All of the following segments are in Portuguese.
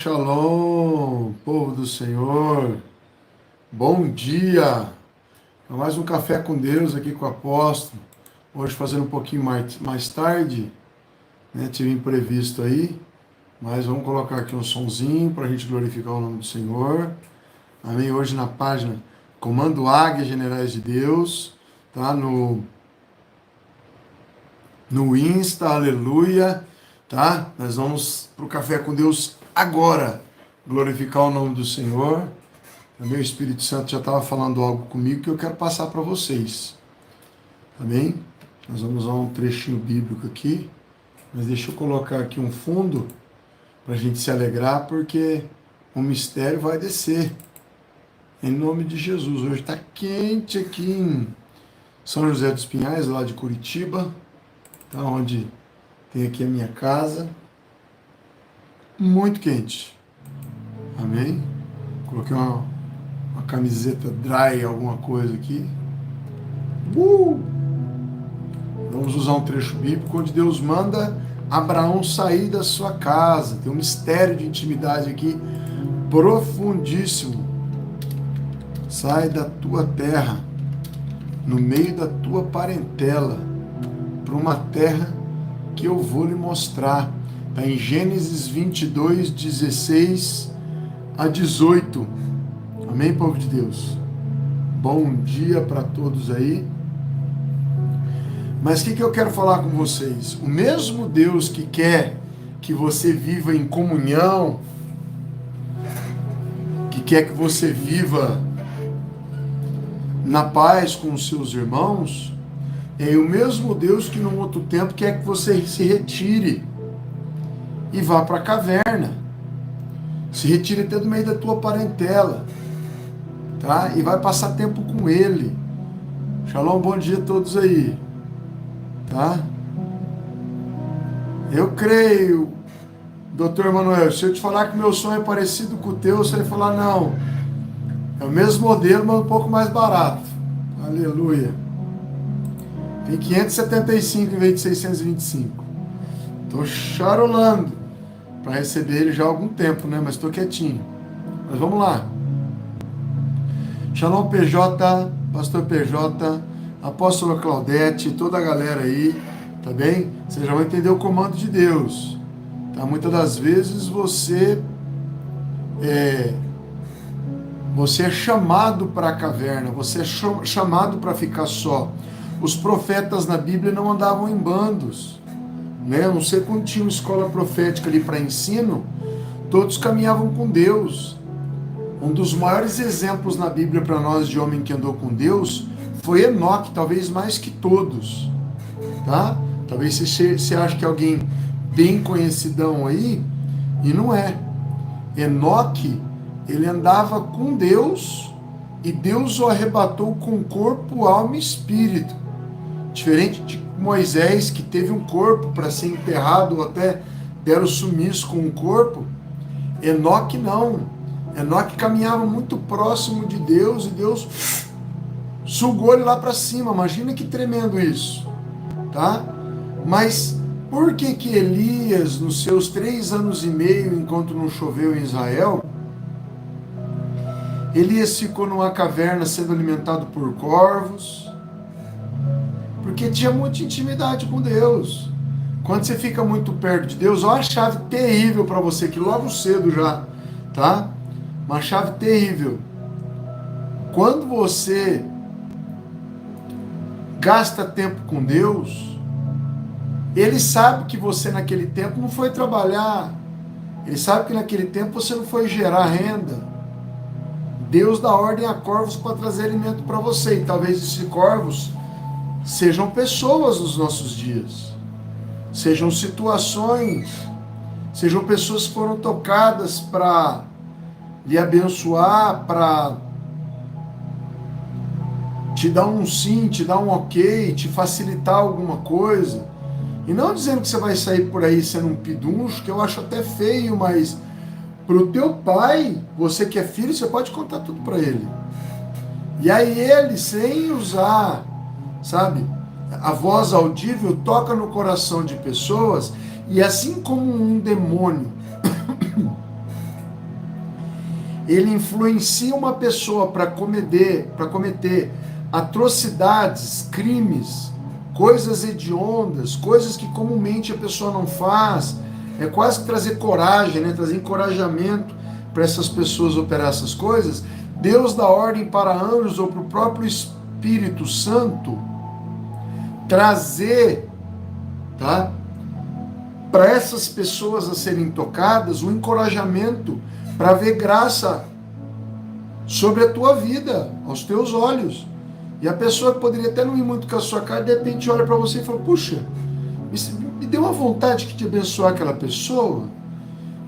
Shalom, povo do Senhor, bom dia, mais um café com Deus aqui com o apóstolo, hoje fazendo um pouquinho mais tarde, né? Tive imprevisto aí, mas vamos colocar aqui um sonzinho para a gente glorificar o nome do Senhor, amém? Hoje na página Comando Águia Generais de Deus, tá? No Insta, aleluia, tá? Nós vamos para o café com Deus agora, glorificar o nome do Senhor. O meu Espírito Santo já estava falando algo comigo que eu quero passar para vocês. Amém? Nós vamos usar um trechinho bíblico aqui, mas deixa eu colocar aqui um fundo para a gente se alegrar, porque o mistério vai descer. Em nome de Jesus. Hoje está quente aqui em São José dos Pinhais, lá de Curitiba, tá? Onde tem aqui a minha casa. Muito quente. Amém? Coloquei uma camiseta dry, alguma coisa aqui. Vamos usar um trecho bíblico onde Deus manda Abraão sair da sua casa. Tem um mistério de intimidade aqui profundíssimo. Sai da tua terra, no meio da tua parentela, para uma terra que eu vou lhe mostrar. Está em Gênesis 22, 16 a 18. Amém, povo de Deus? Bom dia para todos aí. Mas o que eu quero falar com vocês? O mesmo Deus que quer que você viva em comunhão, que quer que você viva na paz com os seus irmãos, é o mesmo Deus que num outro tempo quer que você se retire e vá para a caverna. Se retire até do meio da tua parentela, tá? E vai passar tempo com Ele. Shalom, bom dia a todos aí, tá? Eu creio, doutor Emanuel, se eu te falar que meu sonho é parecido com o teu, você vai falar, não, é o mesmo modelo, mas um pouco mais barato. Aleluia. Tem 575 em vez de 625. Estou charolando para receber ele já há algum tempo, né? Mas estou quietinho. Mas vamos lá. Shalom PJ, Pastor PJ, Apóstola Claudete, toda a galera aí, tá bem? Vocês já vão entender o comando de Deus. Tá? Muitas das vezes você é chamado para a caverna, você é chamado para ficar só. Os profetas na Bíblia não andavam em bandos, né? A não ser quando tinha uma escola profética ali para ensino, todos caminhavam com Deus. Um dos maiores exemplos na Bíblia para nós de homem que andou com Deus foi Enoque, talvez mais que todos, tá? Talvez você ache que é alguém bem conhecidão aí, e não é. Enoque, ele andava com Deus e Deus o arrebatou com corpo, alma e espírito. Diferente de Moisés, que teve um corpo para ser enterrado, ou até deram sumiço com o corpo, Enoque não. Enoque caminhava muito próximo de Deus e Deus sugou ele lá para cima. Imagina que tremendo isso, tá? Mas por que Elias, nos seus 3 anos e meio, enquanto não choveu em Israel, Elias ficou numa caverna sendo alimentado por corvos? Porque tinha muita intimidade com Deus. Quando você fica muito perto de Deus, olha a chave terrível para você, que logo cedo já, tá? Uma chave terrível. Quando você gasta tempo com Deus, Ele sabe que você naquele tempo não foi trabalhar. Ele sabe que naquele tempo você não foi gerar renda. Deus dá ordem a corvos para trazer alimento para você. E talvez esses corvos sejam pessoas nos nossos dias. Sejam situações. Sejam pessoas que foram tocadas para lhe abençoar, para te dar um sim, te dar um ok, te facilitar alguma coisa. E não dizendo que você vai sair por aí sendo um piduncho, que eu acho até feio, mas para o teu pai, você que é filho, você pode contar tudo para ele. E aí ele, sem usar, sabe, a voz audível, toca no coração de pessoas, e assim como um demônio ele influencia uma pessoa para cometer atrocidades, crimes, coisas hediondas, coisas que comumente a pessoa não faz, é quase que trazer coragem, né? Trazer encorajamento para essas pessoas operar essas coisas. Deus dá ordem para anjos ou para o próprio Espírito Santo trazer, tá, para essas pessoas a serem tocadas um encorajamento para ver graça sobre a tua vida, aos teus olhos. E a pessoa que poderia até não ir muito com a sua cara, de repente olha para você e fala: puxa, me deu uma vontade aqui de abençoar aquela pessoa,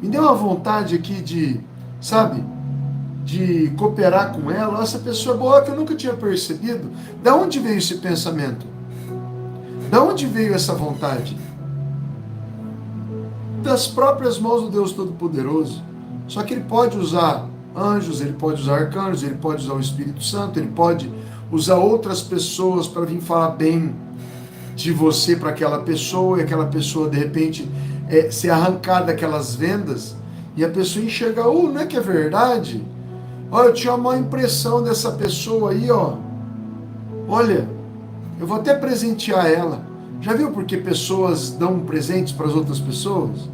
me deu uma vontade aqui de, sabe, de cooperar com ela. Essa pessoa é boa, que eu nunca tinha percebido. Da onde veio esse pensamento? Da onde veio essa vontade? Das próprias mãos do Deus Todo-Poderoso. Só que ele pode usar anjos, ele pode usar arcanjos, ele pode usar o Espírito Santo, ele pode usar outras pessoas para vir falar bem de você para aquela pessoa, e aquela pessoa de repente ser arrancada daquelas vendas, e a pessoa enxergar: não é que é verdade? Olha, eu tinha uma impressão dessa pessoa aí, ó. Olha, eu vou até presentear ela. Já viu porque pessoas dão presentes para as outras pessoas?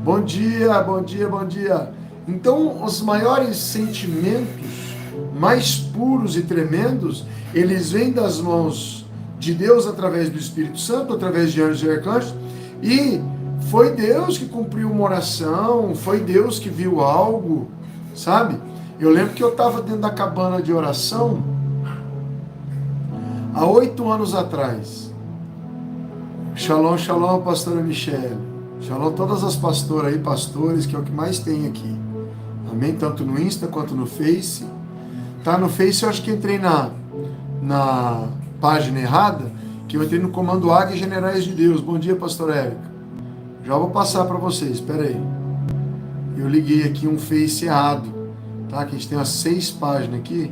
Bom dia, bom dia, bom dia. Então, os maiores sentimentos, mais puros e tremendos, eles vêm das mãos de Deus através do Espírito Santo, através de anjos e arcanjos, e foi Deus que cumpriu uma oração, foi Deus que viu algo, sabe? Eu lembro que eu estava dentro da cabana de oração há 8 anos atrás. Shalom, shalom, pastora Michele. Shalom todas as pastoras aí, pastores, que é o que mais tem aqui. Amém? Tanto no Insta quanto no Face. Tá, no Face eu acho que entrei na página errada, que eu entrei no Comando Águia Generais de Deus. Bom dia, pastora Érica. Já vou passar para vocês, espera aí. Eu liguei aqui um Face errado, tá? Que a gente tem umas 6 páginas aqui.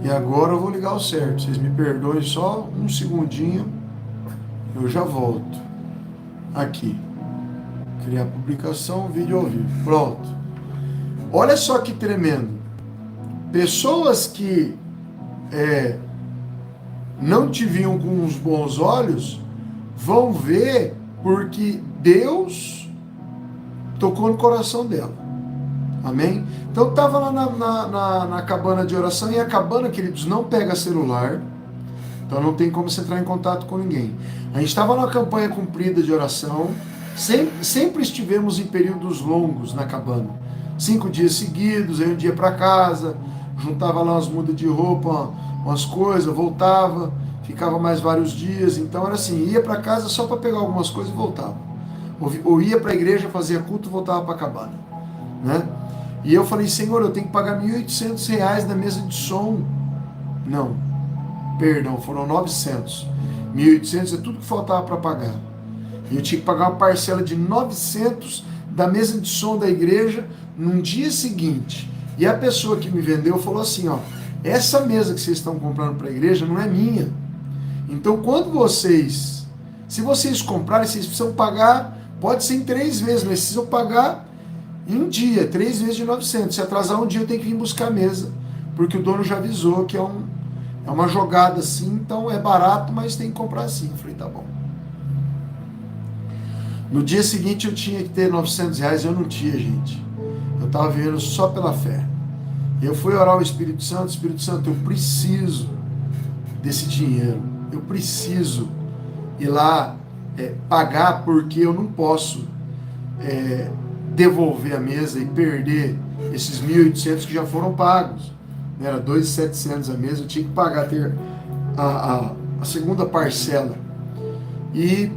E agora eu vou ligar o certo. Vocês me perdoem só um segundinho. Eu já volto. Aqui. Criar publicação, vídeo ao vivo. Pronto. Olha só que tremendo. Pessoas que não te viam com os bons olhos vão ver porque Deus tocou no coração dela. Amém? Então eu estava lá na cabana de oração, e a cabana, queridos, não pega celular, então não tem como você entrar em contato com ninguém. A gente estava numa campanha cumprida de oração, sempre estivemos em períodos longos na cabana, 5 dias seguidos, aí um dia para casa, juntava lá umas mudas de roupa, umas coisas, voltava, ficava mais vários dias. Então era assim, ia para casa só para pegar algumas coisas e voltava, ou ia para a igreja, fazia culto e voltava para a cabana, né? E eu falei: Senhor, eu tenho que pagar R$1.800 na mesa de som. Não, perdão, foram 900. 1.800 é tudo que faltava para pagar. E eu tinha que pagar uma parcela de 900 da mesa de som da igreja num dia seguinte. E a pessoa que me vendeu falou assim: ó, essa mesa que vocês estão comprando para a igreja não é minha. Então, se vocês comprarem, vocês precisam pagar, pode ser em 3 vezes, mas precisam pagar em um dia, 3 vezes de 900. Se atrasar um dia, eu tenho que vir buscar a mesa, porque o dono já avisou que é uma jogada assim, então é barato, mas tem que comprar assim. Eu falei: tá bom. No dia seguinte eu tinha que ter R$900, eu não tinha, gente. Eu estava vivendo só pela fé. Eu fui orar ao Espírito Santo: eu preciso desse dinheiro, eu preciso ir lá pagar, porque eu não posso devolver a mesa e perder esses 1.800 que já foram pagos. Era 2.700 a mesa, eu tinha que pagar, ter a segunda parcela. E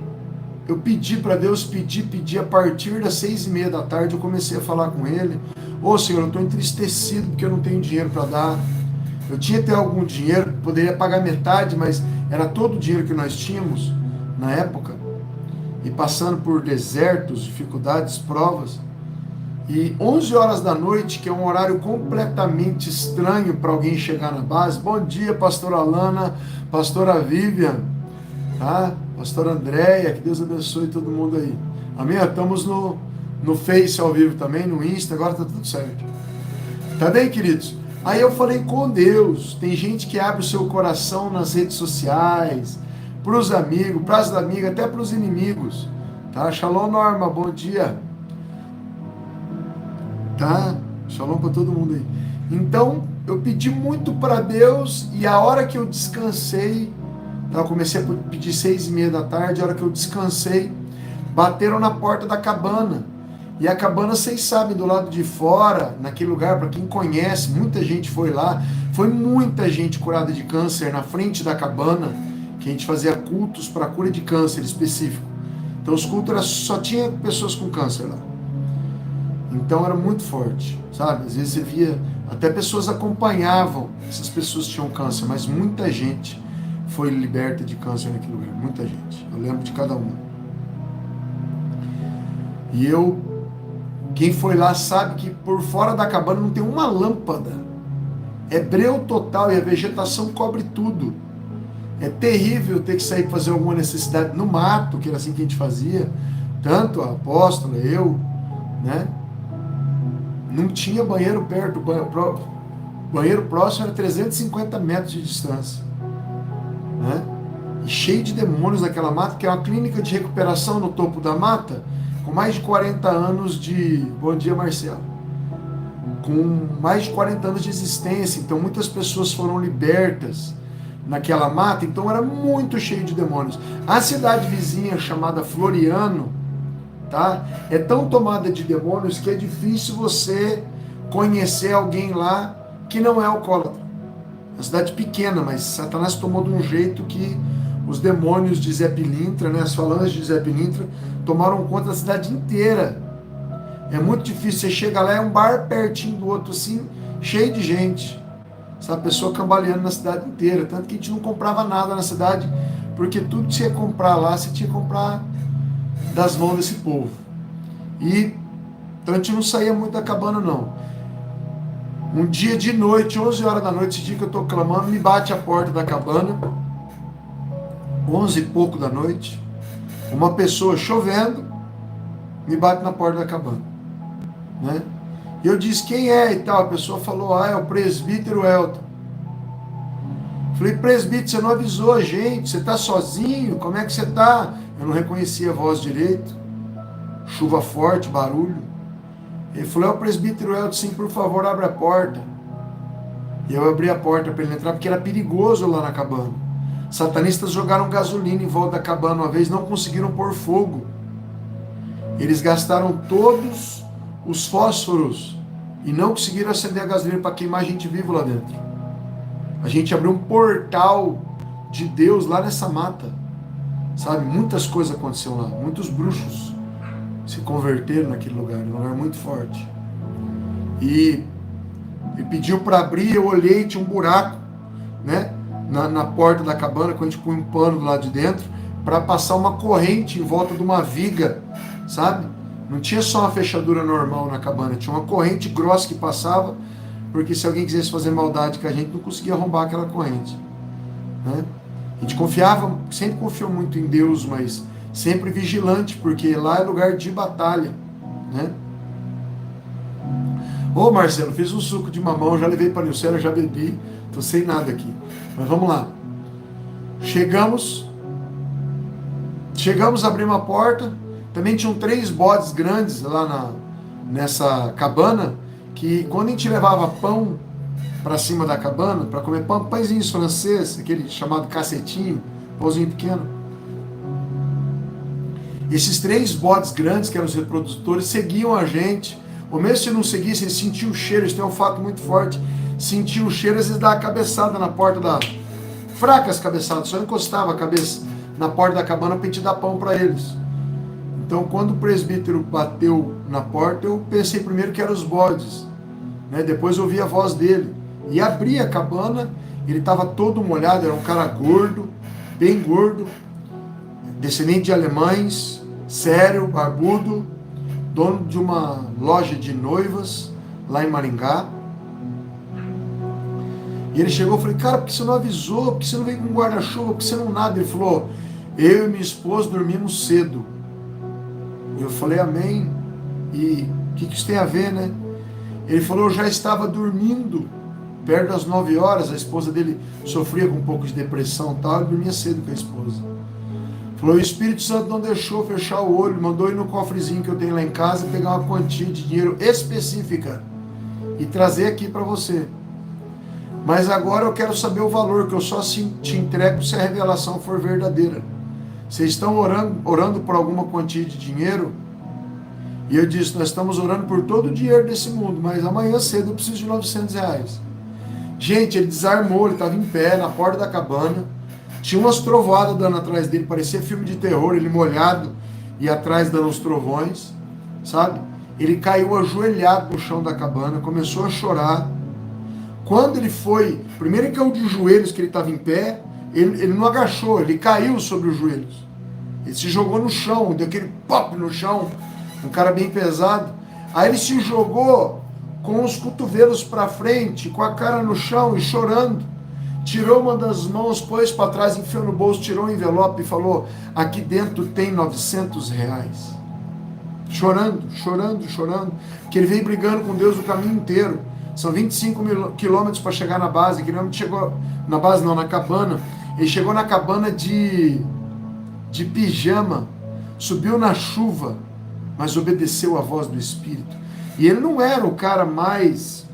eu pedi para Deus, pedi, a partir das 6:30 da tarde eu comecei a falar com ele: ô Senhor, eu estou entristecido porque eu não tenho dinheiro para dar. Eu tinha até algum dinheiro, poderia pagar metade, mas era todo o dinheiro que nós tínhamos na época, e passando por desertos, dificuldades, provas. E 11 horas da noite, que é um horário completamente estranho para alguém chegar na base. Bom dia, pastora Alana, pastora Vivian, tá? Pastora Andréia, que Deus abençoe todo mundo aí. Amém? Estamos no Face ao vivo também, no Insta, agora tá tudo certo. Tá bem, queridos? Aí eu falei com Deus. Tem gente que abre o seu coração nas redes sociais, para os amigos, para as amigas, até para os inimigos. Tá? Shalom, Norma, bom dia. Tá? Shalom para todo mundo aí. Então, eu pedi muito para Deus e a hora que eu descansei, tá? Eu comecei a pedir 6:30 da tarde, a hora que eu descansei, bateram na porta da cabana. E a cabana, vocês sabem, do lado de fora, naquele lugar, para quem conhece, muita gente foi lá, foi muita gente curada de câncer na frente da cabana, que a gente fazia cultos para cura de câncer específico. Então os cultos só tinha pessoas com câncer lá. Então era muito forte, sabe? Às vezes você via, até pessoas acompanhavam, essas pessoas tinham câncer, mas muita gente foi liberta de câncer naquele lugar, muita gente. Eu lembro de cada uma. E quem foi lá sabe que por fora da cabana não tem uma lâmpada. É breu total e a vegetação cobre tudo. É terrível ter que sair para fazer alguma necessidade no mato, que era assim que a gente fazia. Tanto a apóstola, eu, né? Não tinha banheiro perto. O banheiro próximo era 350 metros de distância. Né? E cheio de demônios naquela mata, que é uma clínica de recuperação no topo da mata, com mais de 40 anos de... Bom dia, Marcelo. Com mais de 40 anos de existência. Então muitas pessoas foram libertas naquela mata, então era muito cheio de demônios. A cidade vizinha, chamada Floriano, tá? É tão tomada de demônios que é difícil você conhecer alguém lá que não é alcoólatra. É uma cidade pequena, mas Satanás tomou de um jeito que os demônios de Zé Pilintra, né, as falanges de Zé Pilintra, tomaram conta da cidade inteira. É muito difícil, você chega lá, é um bar pertinho do outro, assim, cheio de gente. Essa pessoa cambaleando na cidade inteira. Tanto que a gente não comprava nada na cidade, porque tudo que você ia comprar lá, você tinha que comprar das mãos desse povo. E então a gente não saía muito da cabana, não. Um dia de noite, 11 horas da noite, esse dia que eu estou clamando, me bate a porta da cabana, 11 e pouco da noite, uma pessoa chovendo, me bate na porta da cabana, né? E eu disse, quem é e tal? A pessoa falou, é o presbítero Elton. Falei, presbítero, você não avisou a gente, você está sozinho, como é que você está? Eu não reconhecia a voz direito, chuva forte, barulho. Ele falou, é o presbítero Elton, sim, por favor, abre a porta. E eu abri a porta para ele entrar, porque era perigoso lá na cabana. Satanistas jogaram gasolina em volta da cabana uma vez, não conseguiram pôr fogo. Eles gastaram todos os fósforos e não conseguiram acender a gasolina para queimar a gente vivo lá dentro. A gente abriu um portal de Deus lá nessa mata, sabe? Muitas coisas aconteceram lá, muitos bruxos se converteram naquele lugar, um lugar muito forte. E ele pediu para abrir, eu olhei, tinha um buraco, né? Na porta da cabana, quando a gente põe um pano do lado de dentro, para passar uma corrente em volta de uma viga, sabe? Não tinha só uma fechadura normal na cabana, tinha uma corrente grossa que passava, porque se alguém quisesse fazer maldade com a gente, não conseguia arrombar aquela corrente. Né? A gente confiava, sempre confiou muito em Deus, mas sempre vigilante, porque lá é lugar de batalha. Né? Ô Marcelo, fiz um suco de mamão, já levei para a Nilcela, já bebi, tô sem nada aqui. Mas vamos lá. Chegamos, abrimos a porta. Também tinham 3 bodes grandes lá nessa cabana, que quando a gente levava pão para cima da cabana, para comer pãezinhos francês, aquele chamado cacetinho, pãozinho pequeno, esses 3 bodes grandes, que eram os reprodutores, seguiam a gente. Ou mesmo se não seguissem, eles sentiam o cheiro, eles têm um olfato muito forte, sentiam o cheiro, às vezes dava a cabeçada na porta fracas cabeçadas, só encostava a cabeça na porta da cabana para a gente dar pão para eles. Então, quando o presbítero bateu na porta, eu pensei primeiro que eram os bodes, né? Depois eu ouvi a voz dele. E abri a cabana, ele estava todo molhado, era um cara gordo, bem gordo, descendente de alemães, sério, barbudo, dono de uma loja de noivas, lá em Maringá. E ele chegou e falei, cara, por que você não avisou? Por que você não veio com guarda-chuva? Por que você não nada? Ele falou, eu e minha esposa dormimos cedo. Eu falei, amém. E o que isso tem a ver, né? Ele falou, eu já estava dormindo, perto das 9 horas, a esposa dele sofria com um pouco de depressão e tal, ele dormia cedo com a esposa. Falou, o Espírito Santo não deixou fechar o olho, mandou ir no cofrezinho que eu tenho lá em casa, pegar uma quantia de dinheiro específica e trazer aqui para você. Mas agora eu quero saber o valor, que eu só te entrego se a revelação for verdadeira. Vocês estão orando por alguma quantia de dinheiro? E eu disse, nós estamos orando por todo o dinheiro desse mundo, mas amanhã cedo eu preciso de R$900. Gente, ele desarmou, ele estava em pé na porta da cabana, tinha umas trovoadas dando atrás dele, parecia filme de terror, ele molhado e atrás dando uns trovões, sabe? Ele caiu ajoelhado no chão da cabana, começou a chorar. Quando ele foi, primeiro ele caiu de joelhos, que ele estava em pé, ele não agachou, ele caiu sobre os joelhos. Ele se jogou no chão, deu aquele pop no chão, um cara bem pesado. Aí ele se jogou com os cotovelos para frente, com a cara no chão e chorando. Tirou uma das mãos, pôs para trás, enfiou no bolso, tirou um envelope e falou, aqui dentro tem R$900. Chorando, chorando, chorando, que ele veio brigando com Deus o caminho inteiro. São 25 quilômetros para chegar na base, que ele chegou na base não, na cabana. Ele chegou na cabana de pijama, subiu na chuva, mas obedeceu à voz do Espírito. E ele não era o cara mais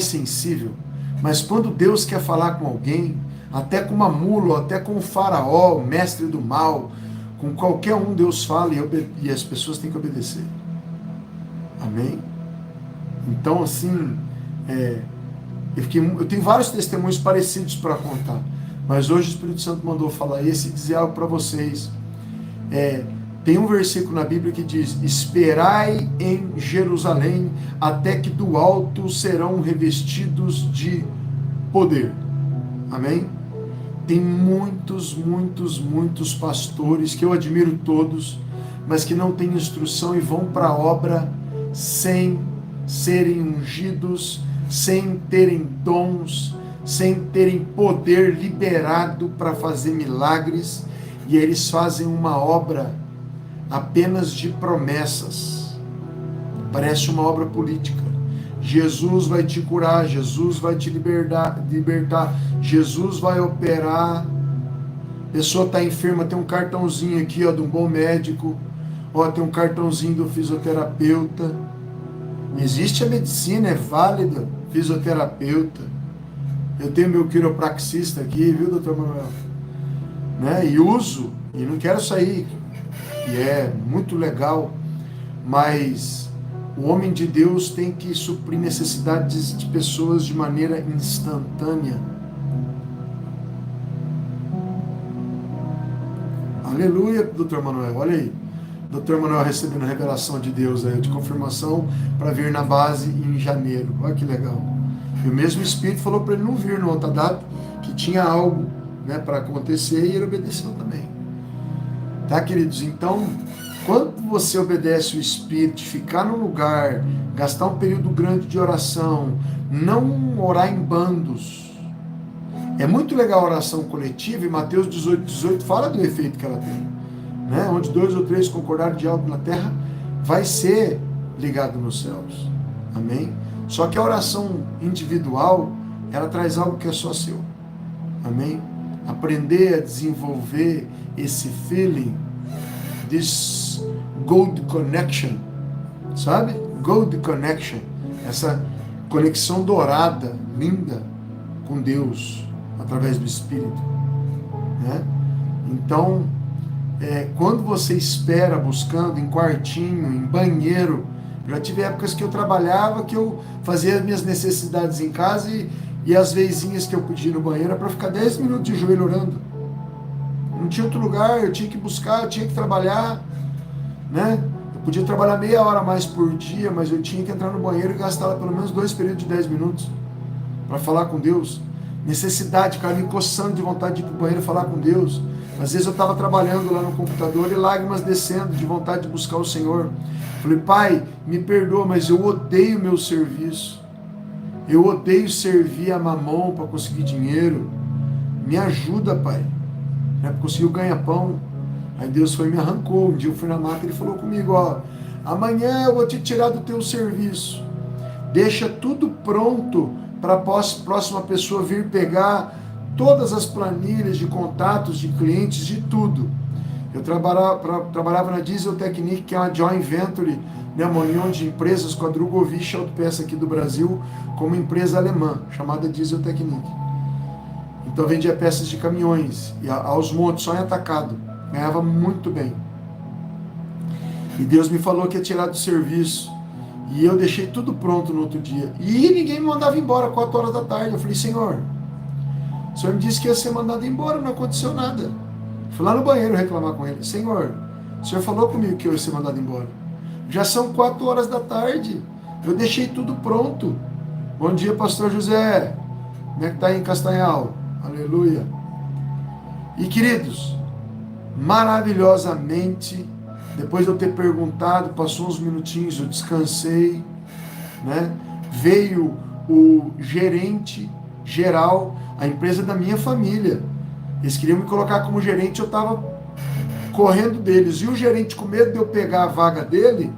sensível, mas quando Deus quer falar com alguém, até com uma mula, até com o faraó, o mestre do mal, com qualquer um Deus fala e as pessoas têm que obedecer. Amém? Então, assim, eu tenho vários testemunhos parecidos para contar, mas hoje o Espírito Santo mandou falar esse e dizer algo para vocês. Tem um versículo na Bíblia que diz, esperai em Jerusalém até que do alto serão revestidos de poder. Amém? Tem muitos pastores, que eu admiro todos, mas que não têm instrução e vão para a obra sem serem ungidos, sem terem dons, sem terem poder liberado para fazer milagres, e eles fazem uma obra apenas de promessas. Parece uma obra política. Jesus vai te curar, Jesus vai te libertar, Jesus vai operar. A pessoa está enferma, tem um cartãozinho aqui, ó, de um bom médico, ó, tem um cartãozinho do fisioterapeuta. Existe a medicina, é válida, fisioterapeuta. Eu tenho meu quiropraxista aqui, viu, doutor Manuel? Né? E uso, e não quero sair, e é muito legal, mas o homem de Deus tem que suprir necessidades de pessoas de maneira instantânea. Aleluia, doutor Manuel, olha aí. Doutor Manuel recebendo a revelação de Deus aí, de confirmação para vir na base em janeiro. Olha que legal. E o mesmo Espírito falou para ele não vir no outra data, que tinha algo, né, para acontecer, e ele obedeceu também. Tá, queridos? Então, quando você obedece o Espírito, ficar no lugar, gastar um período grande de oração, não orar em bandos. É muito legal a oração coletiva, e Mateus 18 fala do efeito que ela tem. Né? Onde 2 ou 3 concordarem de algo na terra, vai ser ligado nos céus. Amém? Só que a oração individual, ela traz algo que é só seu. Amém? Aprender a desenvolver esse feeling, this gold connection, sabe? Gold connection, essa conexão dourada, linda, com Deus, através do Espírito. Né? Então, quando você espera buscando em quartinho, em banheiro, já tive épocas que eu trabalhava, que eu fazia as minhas necessidades em casa e as vezinhas que eu podia ir no banheiro era para ficar 10 minutos de joelho orando. Não tinha outro lugar, eu tinha que buscar, eu tinha que trabalhar, né? Eu podia trabalhar meia hora a mais por dia, mas eu tinha que entrar no banheiro e gastar pelo menos 2 períodos de 10 minutos para falar com Deus. Necessidade, cara, me coçando de vontade de ir para o banheiro e falar com Deus. Às vezes eu estava trabalhando lá no computador e lágrimas descendo de vontade de buscar o Senhor. Falei, Pai, me perdoa, mas eu odeio meu serviço. Eu odeio servir a mamão para conseguir dinheiro. Me ajuda, Pai, né, para conseguir o ganha-pão. Aí Deus foi e me arrancou. Um dia eu fui na máquina e ele falou comigo, ó, amanhã eu vou te tirar do teu serviço. Deixa tudo pronto para a próxima pessoa vir pegar todas as planilhas de contatos de clientes, de tudo. Eu trabalhava na Diesel Technique, que é uma joint venture, né, uma união de empresas com a Drogovic Autopeça aqui do Brasil, como empresa alemã, chamada Diesel Technique. Então vendia peças de caminhões, e aos montes, só em atacado. Ganhava muito bem. E Deus me falou que ia tirar do serviço. E eu deixei tudo pronto no outro dia. E ninguém me mandava embora 4 horas da tarde. Eu falei, Senhor, o Senhor me disse que ia ser mandado embora, não aconteceu nada. Fui lá no banheiro reclamar com ele. Senhor, o Senhor falou comigo que eu ia ser mandado embora. Já são 4 horas da tarde. Eu deixei tudo pronto. Bom dia, pastor José. Como é que está aí em Castanhal? Aleluia. E queridos, maravilhosamente, depois de eu ter perguntado, passou uns minutinhos, eu descansei, né? Veio o gerente geral, a empresa da minha família. Eles queriam me colocar como gerente, eu estava correndo deles. E o gerente, com medo de eu pegar a vaga dele,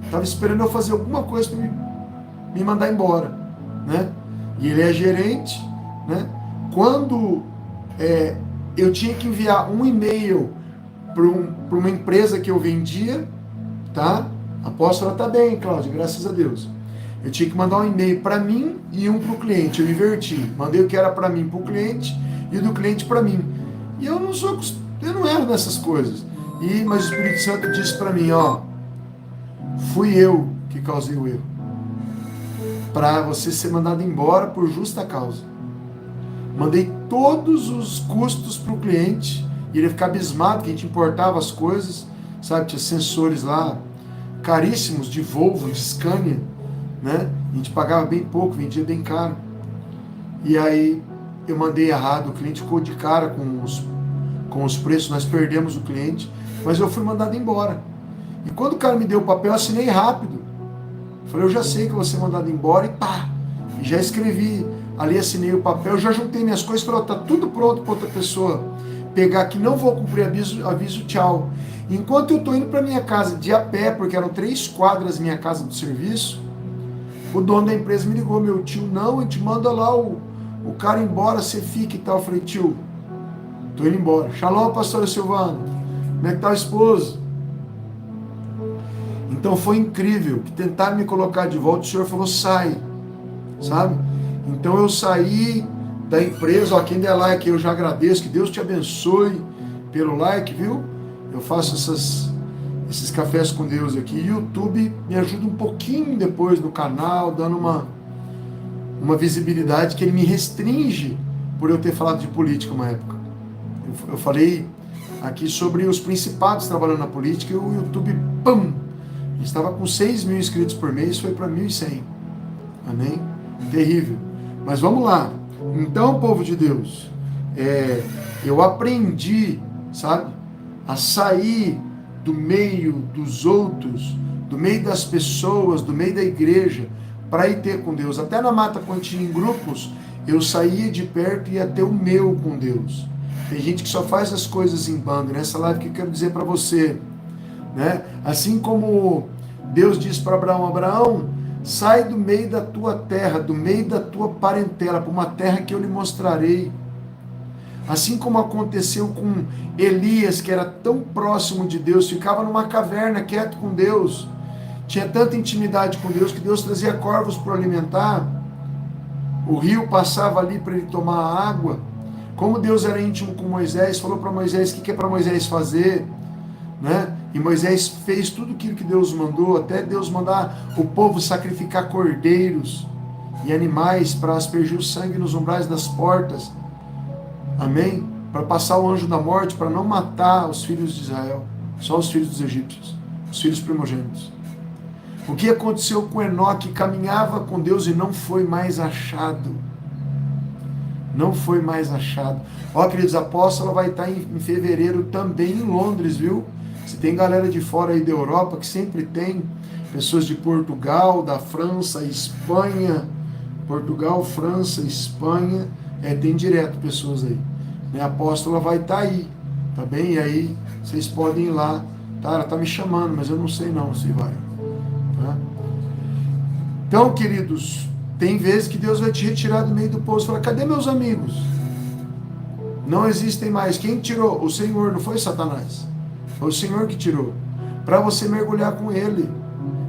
estava esperando eu fazer alguma coisa para me mandar embora, né? E ele é gerente, né? Quando eu tinha que enviar um e-mail para uma empresa que eu vendia, tá? A apóstola está bem, Cláudia, graças a Deus. Eu tinha que mandar um e-mail para mim e um para o cliente. Eu inverti. Mandei o que era para mim para o cliente e o do cliente para mim. E eu não erro nessas coisas. Mas o Espírito Santo disse para mim, ó, fui eu que causei o erro. Para você ser mandado embora por justa causa. Mandei todos os custos para o cliente. E ele ficar abismado que a gente importava as coisas, sabe? Tinha sensores lá caríssimos de Volvo, de Scania, né? A gente pagava bem pouco, vendia bem caro. E aí eu mandei errado, o cliente ficou de cara com os preços, nós perdemos o cliente, mas eu fui mandado embora. E quando o cara me deu o papel, eu assinei rápido. Falei, eu já sei que eu vou ser mandado embora e pá! E já escrevi, ali assinei o papel, já juntei minhas coisas, falei, tá tudo pronto para outra pessoa pegar, que não vou cumprir aviso, tchau. Enquanto eu estou indo para minha casa de a pé, porque eram 3 quadras minha casa do serviço, o dono da empresa me ligou, meu tio, não, a gente manda lá o cara embora, você fica e tal. Eu falei, tio, tô indo embora. Shalom, pastora Silvana, como é que tá o esposo? Então foi incrível, que tentaram me colocar de volta, o senhor falou, sai, sabe? Então eu saí da empresa, ó, quem der like eu já agradeço, que Deus te abençoe pelo like, viu? Eu faço esses cafés com Deus aqui, YouTube me ajuda um pouquinho depois no canal, dando uma visibilidade que ele me restringe por eu ter falado de política uma época. Eu falei aqui sobre os principados trabalhando na política e o YouTube, pam! Estava com 6 mil inscritos por mês, foi para 1.100. Amém? Terrível. Mas vamos lá. Então, povo de Deus, eu aprendi, sabe, a sair do meio dos outros, do meio das pessoas, do meio da igreja, para ir ter com Deus. Até na Mata Quantia, em grupos, eu saía de perto e ia ter o meu com Deus. Tem gente que só faz as coisas em bando. Nessa live que eu quero dizer para você, né? Assim como Deus disse para Abraão, sai do meio da tua terra, do meio da tua parentela, para uma terra que eu lhe mostrarei. Assim como aconteceu com Elias, que era tão próximo de Deus, ficava numa caverna quieto com Deus, tinha tanta intimidade com Deus, que Deus trazia corvos para alimentar, o rio passava ali para ele tomar água. Como Deus era íntimo com Moisés, falou para Moisés o que é para Moisés fazer, né? E Moisés fez tudo aquilo que Deus mandou, até Deus mandar o povo sacrificar cordeiros e animais para aspergir o sangue nos umbrais das portas. Amém? Para passar o anjo da morte, para não matar os filhos de Israel, só os filhos dos egípcios, os filhos primogênitos. O que aconteceu com Enoque? Caminhava com Deus e não foi mais achado. Não foi mais achado. Ó, queridos, a apóstola vai estar em fevereiro também em Londres, viu? Se tem galera de fora aí da Europa, que sempre tem, pessoas de Portugal, da França, Espanha, Portugal, França, Espanha, tem direto pessoas aí. A apóstola vai estar aí, tá bem? E aí, vocês podem ir lá, tá? Ela está me chamando, mas eu não sei não se vai, tá? Então, queridos, tem vezes que Deus vai te retirar do meio do poço e falar, cadê meus amigos? Não existem mais. Quem tirou? O Senhor, não foi Satanás. Foi o Senhor que tirou. Para você mergulhar com Ele.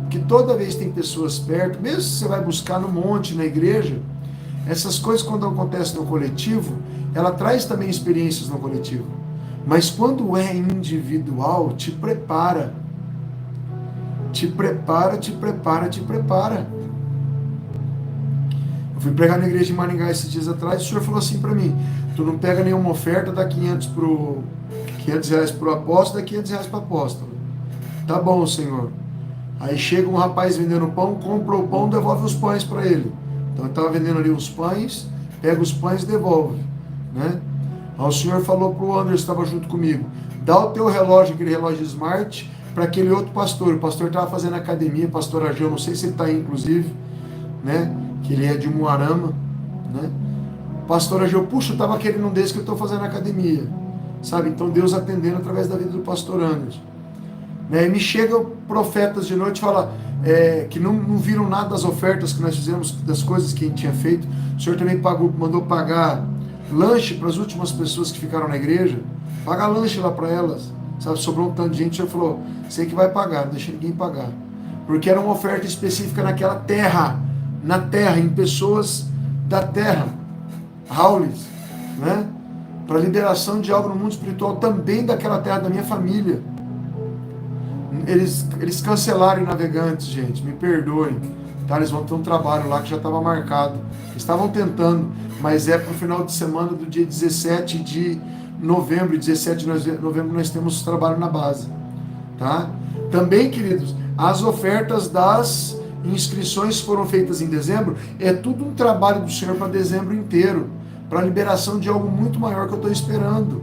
Porque toda vez tem pessoas perto, mesmo se você vai buscar no monte, na igreja, essas coisas quando acontecem no coletivo, ela traz também experiências no coletivo. Mas quando é individual, te prepara. Te prepara, te prepara, te prepara. Eu fui pregar na igreja de Maringá esses dias atrás, e o senhor falou assim para mim, tu não pega nenhuma oferta, dá 500 reais pro apóstolo, dá 500 reais pro apóstolo. Tá bom, senhor. Aí chega um rapaz vendendo pão, compra o pão, devolve os pães para ele. Então eu estava vendendo ali os pães, pega os pães e devolve, né? Aí o senhor falou pro Anderson, que estava junto comigo, dá o teu relógio, aquele relógio Smart, para aquele outro pastor. O pastor estava fazendo academia, pastor Ageu, não sei se ele está aí, inclusive, né? Que ele é de Umuarama, né? Pastor Ageu, puxa, eu estava querendo um desse que eu estou fazendo academia, sabe? Então Deus atendendo através da vida do pastor Anderson. Né? E me chegam profetas de noite e falam que não viram nada das ofertas que nós fizemos, das coisas que a gente tinha feito. O senhor também mandou pagar lanche para as últimas pessoas que ficaram na igreja, pagar lanche lá para elas, sabe? Sobrou um tanto de gente, o senhor falou, sei que vai pagar, não deixa ninguém pagar, porque era uma oferta específica naquela terra, na terra, em pessoas da terra, Raules, né? Para liberação de algo no mundo espiritual também daquela terra, da minha família. Eles cancelaram em Navegantes, gente, me perdoem, tá? Eles vão ter um trabalho lá que já estava marcado. Eles estavam tentando, mas é para o final de semana do dia 17 de novembro. 17 de novembro nós temos trabalho na base, tá? Também, queridos, as ofertas das inscrições foram feitas em dezembro, é tudo um trabalho do Senhor para dezembro inteiro, para a liberação de algo muito maior que eu estou esperando.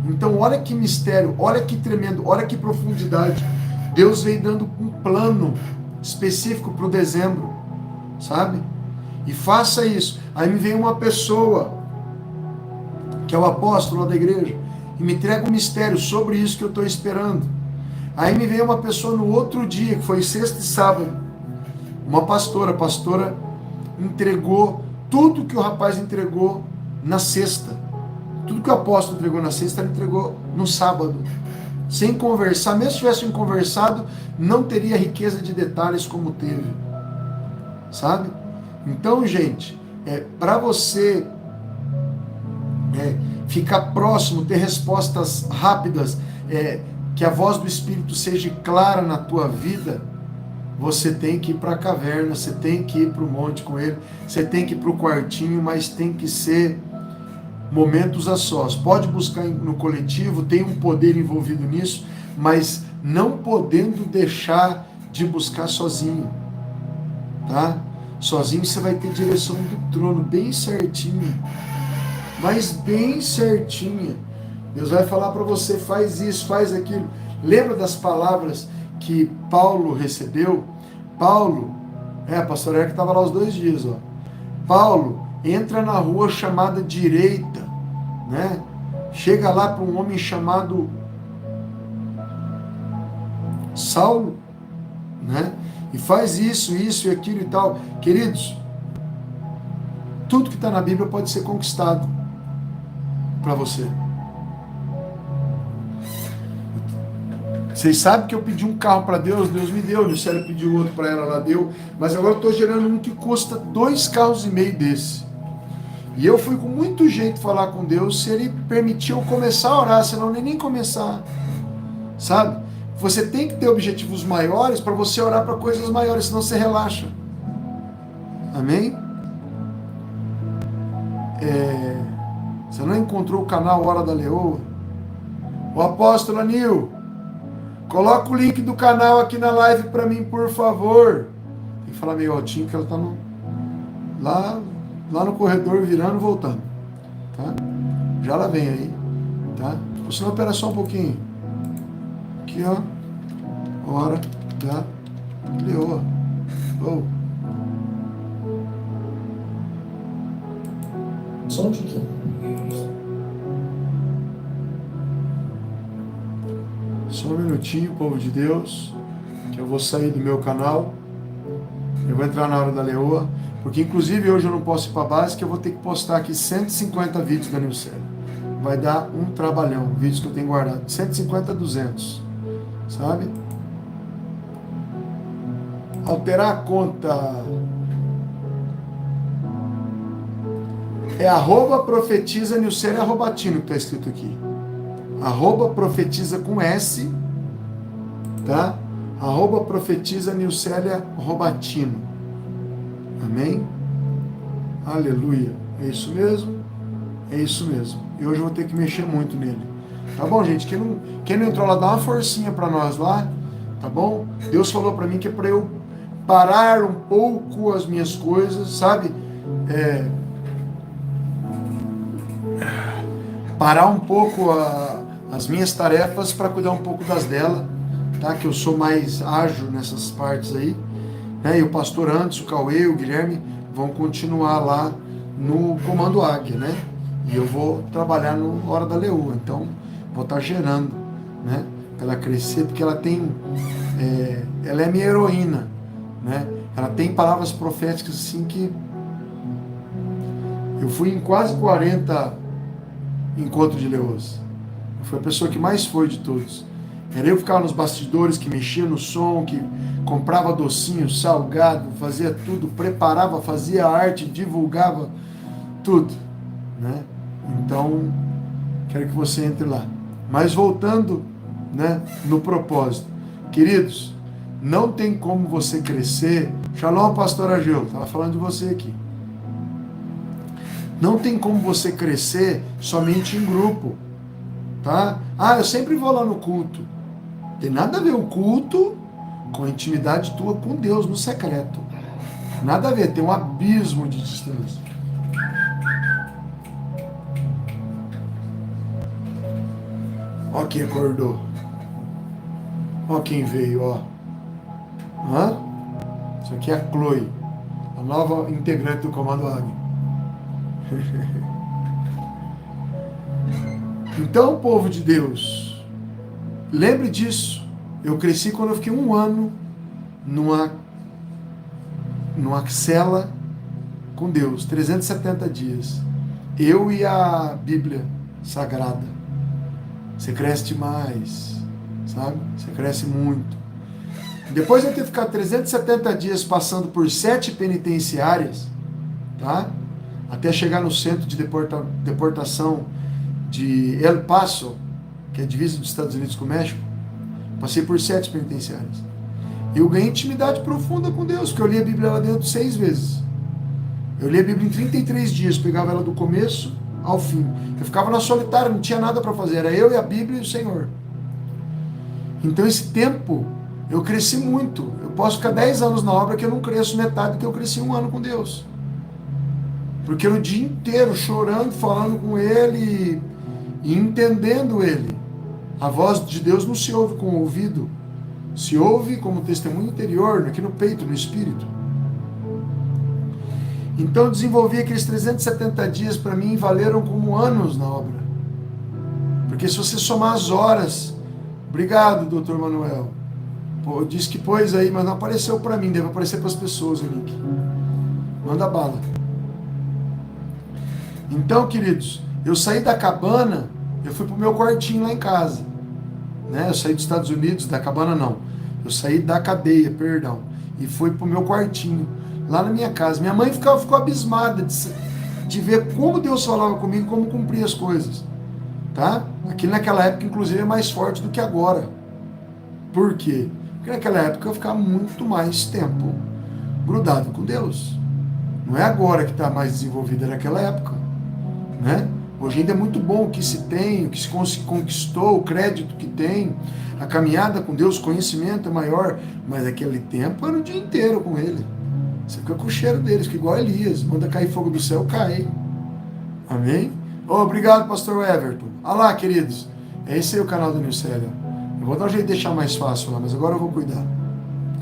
Então, olha que mistério, olha que tremendo, olha que profundidade. Deus veio dando um plano específico para o dezembro, sabe? E faça isso. Aí me vem uma pessoa, que é o apóstolo da igreja, e me entrega um mistério sobre isso que eu estou esperando. Aí me vem uma pessoa no outro dia, que foi sexta e sábado, uma pastora, a pastora entregou tudo que o rapaz entregou na sexta. Tudo que o apóstolo entregou na sexta, ele entregou no sábado. Sem conversar, mesmo se tivessem conversado, não teria riqueza de detalhes como teve. Sabe? Então, gente, para você ficar próximo, ter respostas rápidas, que a voz do Espírito seja clara na tua vida, você tem que ir para a caverna, você tem que ir para o monte com ele, você tem que ir para o quartinho, mas tem que ser momentos a sós. Pode buscar no coletivo, tem um poder envolvido nisso, mas não podendo deixar de buscar sozinho, tá? Sozinho você vai ter direção do trono bem certinho, mas bem certinha. Deus vai falar para você, faz isso, faz aquilo. Lembra das palavras que Paulo recebeu? Paulo, a pastora Erika estava lá os 2 dias, ó. Paulo entra na rua chamada direita, né? Chega lá para um homem chamado Saulo, né? E faz isso e aquilo e tal. Queridos, tudo que está na Bíblia pode ser conquistado para você. Vocês sabem que eu pedi um carro para Deus, Deus me deu, o Célio pediu outro para ela, ela deu, mas agora eu estou gerando um que custa 2,5 carros desse. E eu fui com muito jeito falar com Deus, se Ele permitiu eu começar a orar, senão nem começar, sabe? Você tem que ter objetivos maiores para você orar para coisas maiores, senão você relaxa. Amém? Você não encontrou o canal Hora da Leoa? O apóstolo Anil, coloca o link do canal aqui na live para mim, por favor. Tem que falar meio altinho, que ela está lá no corredor, virando e voltando. Tá? Já ela vem aí. Tá? Você não opera só um pouquinho. Aqui, ó. Hora da Leoa. Oh. Só um tiquinho. Só um minutinho, povo de Deus, que eu vou sair do meu canal. Eu vou entrar na hora da leoa, porque inclusive hoje eu não posso ir para a base, que eu vou ter que postar aqui 150 vídeos da Nilcélia. Vai dar um trabalhão, vídeos que eu tenho guardado, 150 a 200, sabe? Alterar a conta é @profetiza Nilcélia Robatino, que está escrito aqui. @profetiza com S, tá? @profetiza Nilcélia Robatino. Amém? Aleluia. É isso mesmo? É isso mesmo. E hoje eu vou ter que mexer muito nele. Tá bom, gente? Quem não entrou lá, dá uma forcinha para nós lá. Tá bom? Deus falou para mim que é para eu parar um pouco as minhas coisas, sabe? Parar um pouco as minhas tarefas para cuidar um pouco das dela, tá? Que eu sou mais ágil nessas partes aí, né? E o pastor Anderson, o Cauê, o Guilherme vão continuar lá no Comando Águia, né? E eu vou trabalhar no Hora da Leoa, então vou estar gerando, né? Para ela crescer, porque ela tem, ela é minha heroína, né? Ela tem palavras proféticas assim que eu fui em quase 40 encontros de leoas. Foi a pessoa que mais foi de todos. Era eu que ficava nos bastidores, que mexia no som, que comprava docinho, salgado, fazia tudo, preparava, fazia arte, divulgava tudo, né? Então, quero que você entre lá. Mas voltando, né, no propósito. Queridos, não tem como você crescer. Shalom, pastor Ageu, estava falando de você aqui. Não tem como você crescer somente em grupo, tá? Ah, eu sempre vou lá no culto. Tem nada a ver o culto com a intimidade tua com Deus no secreto. Nada a ver, tem um abismo de distância. Ó quem acordou. Ó quem veio, ó. Hã? Isso aqui é a Chloe, a nova integrante do Comando Águia. Então, povo de Deus, lembre disso. Eu cresci quando eu fiquei 1 ano numa cela com Deus, 370 dias. Eu e a Bíblia Sagrada. Você cresce demais, sabe? Você cresce muito. Depois de eu ter ficado 370 dias passando por 7 penitenciárias, tá? Até chegar no centro de deportação de El Paso, que é a divisa dos Estados Unidos com o México, passei por 7 penitenciárias. Eu ganhei intimidade profunda com Deus, porque eu li a Bíblia lá dentro 6 vezes. Eu li a Bíblia em 33 dias, pegava ela do começo ao fim. Eu ficava na solitária, não tinha nada para fazer, era eu e a Bíblia e o Senhor. Então esse tempo, eu cresci muito. Eu posso ficar 10 anos na obra que eu não cresço metade do que eu cresci 1 ano com Deus. Porque eu o dia inteiro chorando, falando com Ele e entendendo Ele. A voz de Deus não se ouve com o ouvido, se ouve como testemunho interior, aqui no peito, no espírito. Então eu desenvolvi aqueles 370 dias, para mim, valeram como anos na obra. Porque se você somar as horas, obrigado, doutor Manuel. Pô, disse que pôs aí, mas não apareceu para mim, deve aparecer para as pessoas o link. Manda bala. Então, queridos, eu saí da cabana, eu fui pro meu quartinho lá em casa, né? Eu saí dos Estados Unidos, da cabana não, eu saí da cadeia, perdão, e fui pro meu quartinho, lá na minha casa. Minha mãe ficou abismada de ver como Deus falava comigo, como cumpria as coisas, tá? Aquilo naquela época, inclusive, é mais forte do que agora. Por quê? Porque naquela época eu ficava muito mais tempo grudado com Deus. Não é agora que está mais desenvolvido, é naquela época, né? Hoje ainda é muito bom o que se tem, o que se conquistou, o crédito que tem, a caminhada com Deus, o conhecimento é maior, mas aquele tempo era o dia inteiro com Ele. Você fica com o cheiro deles, que igual Elias, manda cair fogo do céu, cai. Amém? Obrigado, pastor Everton. Olha lá, queridos, é esse aí o canal da Nilcélia. Eu vou dar um jeito de deixar mais fácil lá, mas agora eu vou cuidar,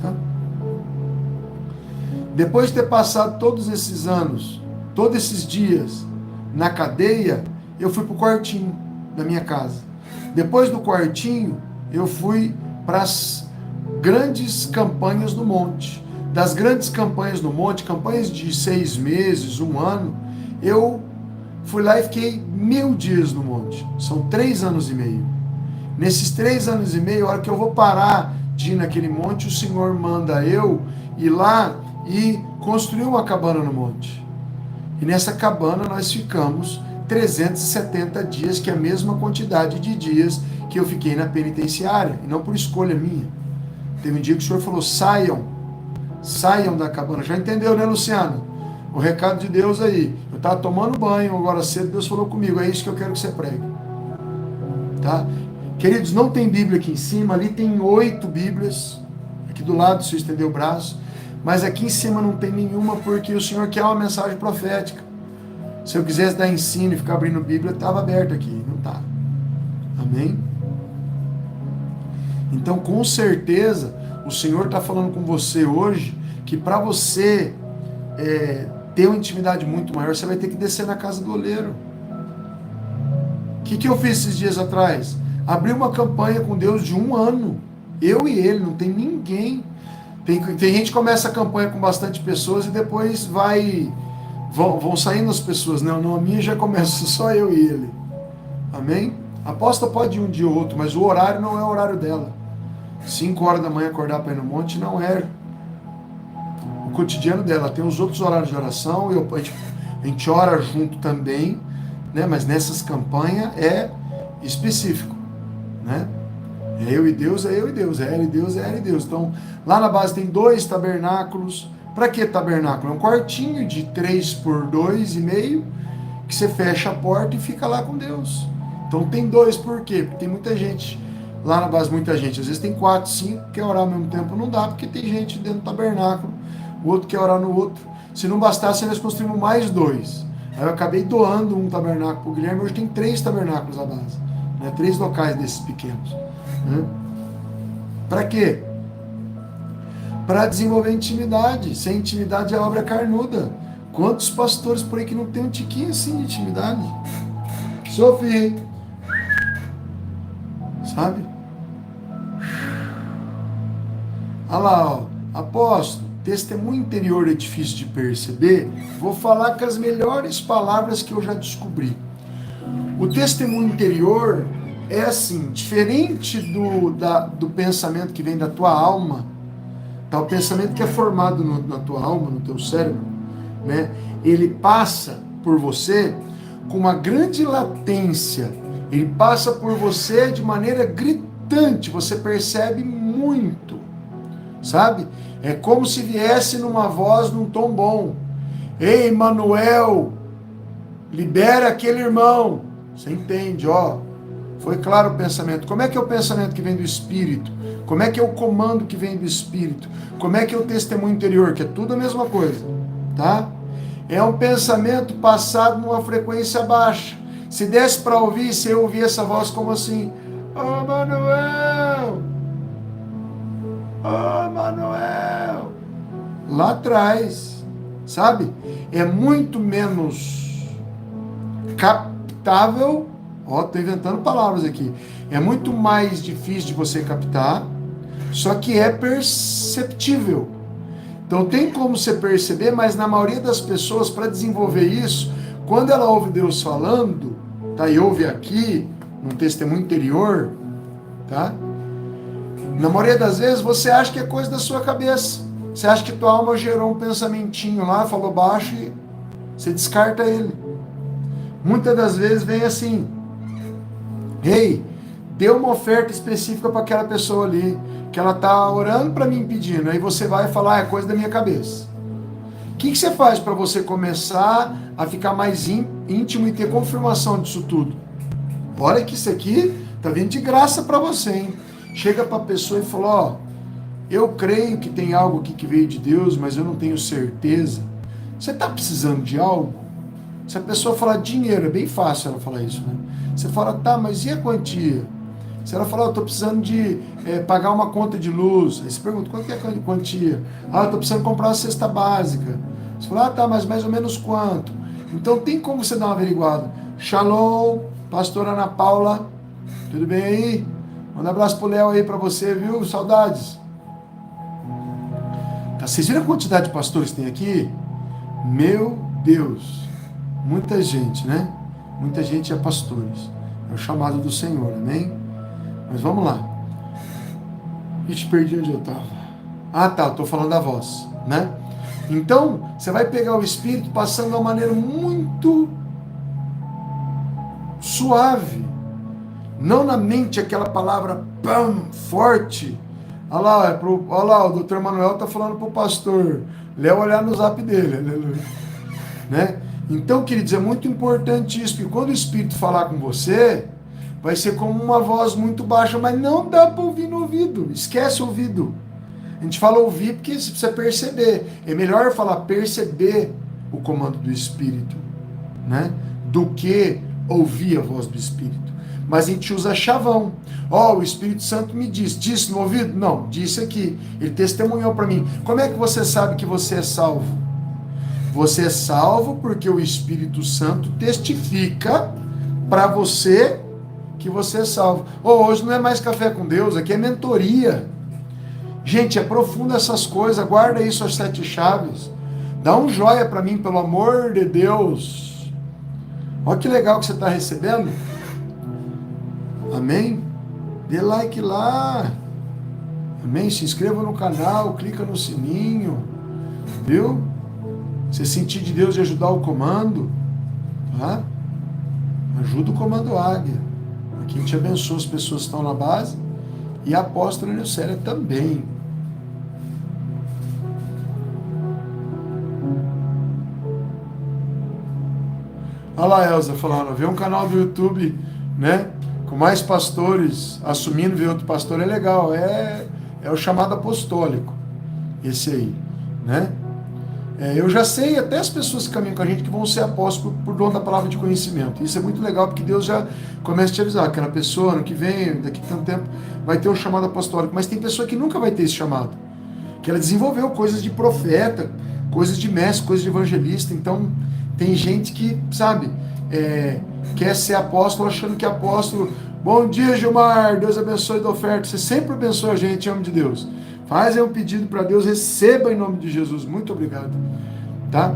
tá? Depois de ter passado todos esses anos, todos esses dias na cadeia, eu fui pro quartinho da minha casa. Depois do quartinho, eu fui para as grandes campanhas do monte. Das grandes campanhas do monte, campanhas de 6 meses, 1 ano, eu fui lá e fiquei 1000 dias no monte. São 3 anos e meio. Nesses 3 anos e meio, a hora que eu vou parar de ir naquele monte, o Senhor manda eu ir lá e construir uma cabana no monte. E nessa cabana nós ficamos 370 dias, que é a mesma quantidade de dias que eu fiquei na penitenciária, e não por escolha minha. Teve um dia que o Senhor falou, saiam da cabana. Já entendeu, né, Luciano? O recado de Deus aí. Eu estava tomando banho agora cedo, Deus falou comigo, é isso que eu quero que você pregue. Tá? Queridos, não tem Bíblia aqui em cima, ali tem 8 Bíblias, aqui do lado, se eu estender o braço, mas aqui em cima não tem nenhuma, porque o Senhor quer uma mensagem profética. Se eu quisesse dar ensino e ficar abrindo Bíblia, estava aberto aqui, não está. Amém? Então, com certeza, o Senhor está falando com você hoje, que para você ter uma intimidade muito maior, você vai ter que descer na casa do oleiro. O que eu fiz esses dias atrás? Abri uma campanha com Deus de 1 ano. Eu e ele, não tem ninguém. Tem gente que começa a campanha com bastante pessoas e depois vão saindo as pessoas. Não, a minha já começa só eu e ele. Amém? A aposta pode ir um dia ou outro, mas o horário não é o horário dela. 5 horas da manhã acordar para ir no monte não é o cotidiano dela. Tem os outros horários de oração, a gente ora junto também, né? Mas nessas campanhas é específico, né? É eu e Deus, é eu e Deus, é ela e Deus, é ela e Deus. Então, lá na base tem 2 tabernáculos. Para que tabernáculo? É um quartinho de 3 por 2,5, que você fecha a porta e fica lá com Deus. Então tem 2, por quê? Porque tem muita gente, lá na base muita gente, às vezes tem 4, 5, quer orar ao mesmo tempo, não dá, porque tem gente dentro do tabernáculo, o outro quer orar no outro. Se não bastasse, nós construímos mais 2. Aí eu acabei doando um tabernáculo para o Guilherme, hoje tem 3 tabernáculos à base, né? 3 locais desses pequenos. Né? Para quê? Para desenvolver intimidade. Sem intimidade a obra é carnuda. Quantos pastores por aí que não tem um tiquinho assim de intimidade? Sofri. Sabe? Olha lá, ó. Apóstolo, testemunho interior é difícil de perceber. Vou falar com as melhores palavras que eu já descobri. O testemunho interior é assim, diferente do pensamento que vem da tua alma, tá? O pensamento que é formado na tua alma, no teu cérebro, né? Ele passa por você com uma grande latência, ele passa por você de maneira gritante, você percebe muito, sabe? É como se viesse numa voz, num tom bom. Ei, Manuel, libera aquele irmão. Você entende, ó. Foi claro o pensamento. Como é que é o pensamento que vem do Espírito? Como é que é o comando que vem do Espírito? Como é que é o testemunho interior? Que é tudo a mesma coisa, tá? É um pensamento passado numa frequência baixa. Se desse para ouvir, você ouvir essa voz como assim: Ô Manuel! Ô Manuel! Lá atrás, sabe? É muito menos captável. Ó, tô inventando palavras aqui. É muito mais difícil de você captar, só que é perceptível. Então tem como você perceber, mas na maioria das pessoas, para desenvolver isso, quando ela ouve Deus falando, tá? E ouve aqui, num testemunho interior, tá? Na maioria das vezes você acha que é coisa da sua cabeça. Você acha que tua alma gerou um pensamentinho lá, falou baixo e você descarta ele. Muitas das vezes vem assim: ei, dê uma oferta específica para aquela pessoa ali, que ela está orando para mim pedindo. Aí você vai falar: é coisa da minha cabeça. O que você faz para você começar a ficar mais íntimo e ter confirmação disso tudo? Olha que isso aqui está vindo de graça para você, hein? Chega para a pessoa e fala: ó, eu creio que tem algo aqui que veio de Deus, mas eu não tenho certeza. Você está precisando de algo? Se a pessoa falar dinheiro, é bem fácil ela falar isso, né? Você fala: tá, mas e a quantia? Se ela falar: eu estou precisando de pagar uma conta de luz. Aí você pergunta: quanto é a quantia? Ah, eu estou precisando comprar uma cesta básica. Você fala: ah, tá, mas mais ou menos quanto? Então tem como você dar uma averiguada. Shalom, pastora Ana Paula, tudo bem aí? Manda um abraço pro Léo aí pra você, viu? Saudades. Tá, vocês viram a quantidade de pastores que tem aqui? Meu Deus. Muita gente, né? Muita gente é pastores. É o chamado do Senhor, amém? Mas vamos lá. Ixi, perdi onde eu estava. Ah, tá, eu tô falando da voz, né? Então, você vai pegar o Espírito passando de uma maneira muito suave. Não na mente aquela palavra pam, forte. Olha lá, o doutor Manuel tá falando pro pastor Léo olhar no zap dele, aleluia. Né? Então, queridos, é muito importante isso, porque quando o Espírito falar com você, vai ser como uma voz muito baixa, mas não dá para ouvir no ouvido, esquece o ouvido. A gente fala ouvir porque você precisa perceber. É melhor falar perceber o comando do Espírito, né? Do que ouvir a voz do Espírito. Mas a gente usa chavão. O Espírito Santo me disse no ouvido? Não, disse aqui. Ele testemunhou para mim. Como é que você sabe que você é salvo? Você é salvo porque o Espírito Santo testifica para você que você é salvo. Hoje não é mais café com Deus, aqui é mentoria. Gente, é profundo essas coisas, guarda isso as 7 chaves. Dá um joia para mim, pelo amor de Deus. Olha que legal que você está recebendo. Amém? Dê like lá. Amém? Se inscreva no canal, clica no sininho. Viu? Você sentir de Deus e ajudar o comando, tá? Ajuda o comando Águia. Aqui a gente abençoa as pessoas que estão na base e a apóstola Nilcélia também. Olha lá, Elza falando, ver um canal do YouTube, né? Com mais pastores assumindo ver outro pastor é legal. É o chamado apostólico. Esse aí, né? Eu já sei até as pessoas que caminham com a gente que vão ser apóstolos por dom da palavra de conhecimento. Isso é muito legal porque Deus já começa a te avisar. Aquela pessoa, ano que vem, daqui a tanto tempo, vai ter um chamado apostólico. Mas tem pessoa que nunca vai ter esse chamado. Que ela desenvolveu coisas de profeta, coisas de mestre, coisas de evangelista. Então, tem gente que, sabe, quer ser apóstolo achando que é apóstolo. Bom dia, Gilmar. Deus abençoe da oferta. Você sempre abençoa a gente, em nome de Deus. Faz um pedido para Deus, receba em nome de Jesus. Muito obrigado. Tá?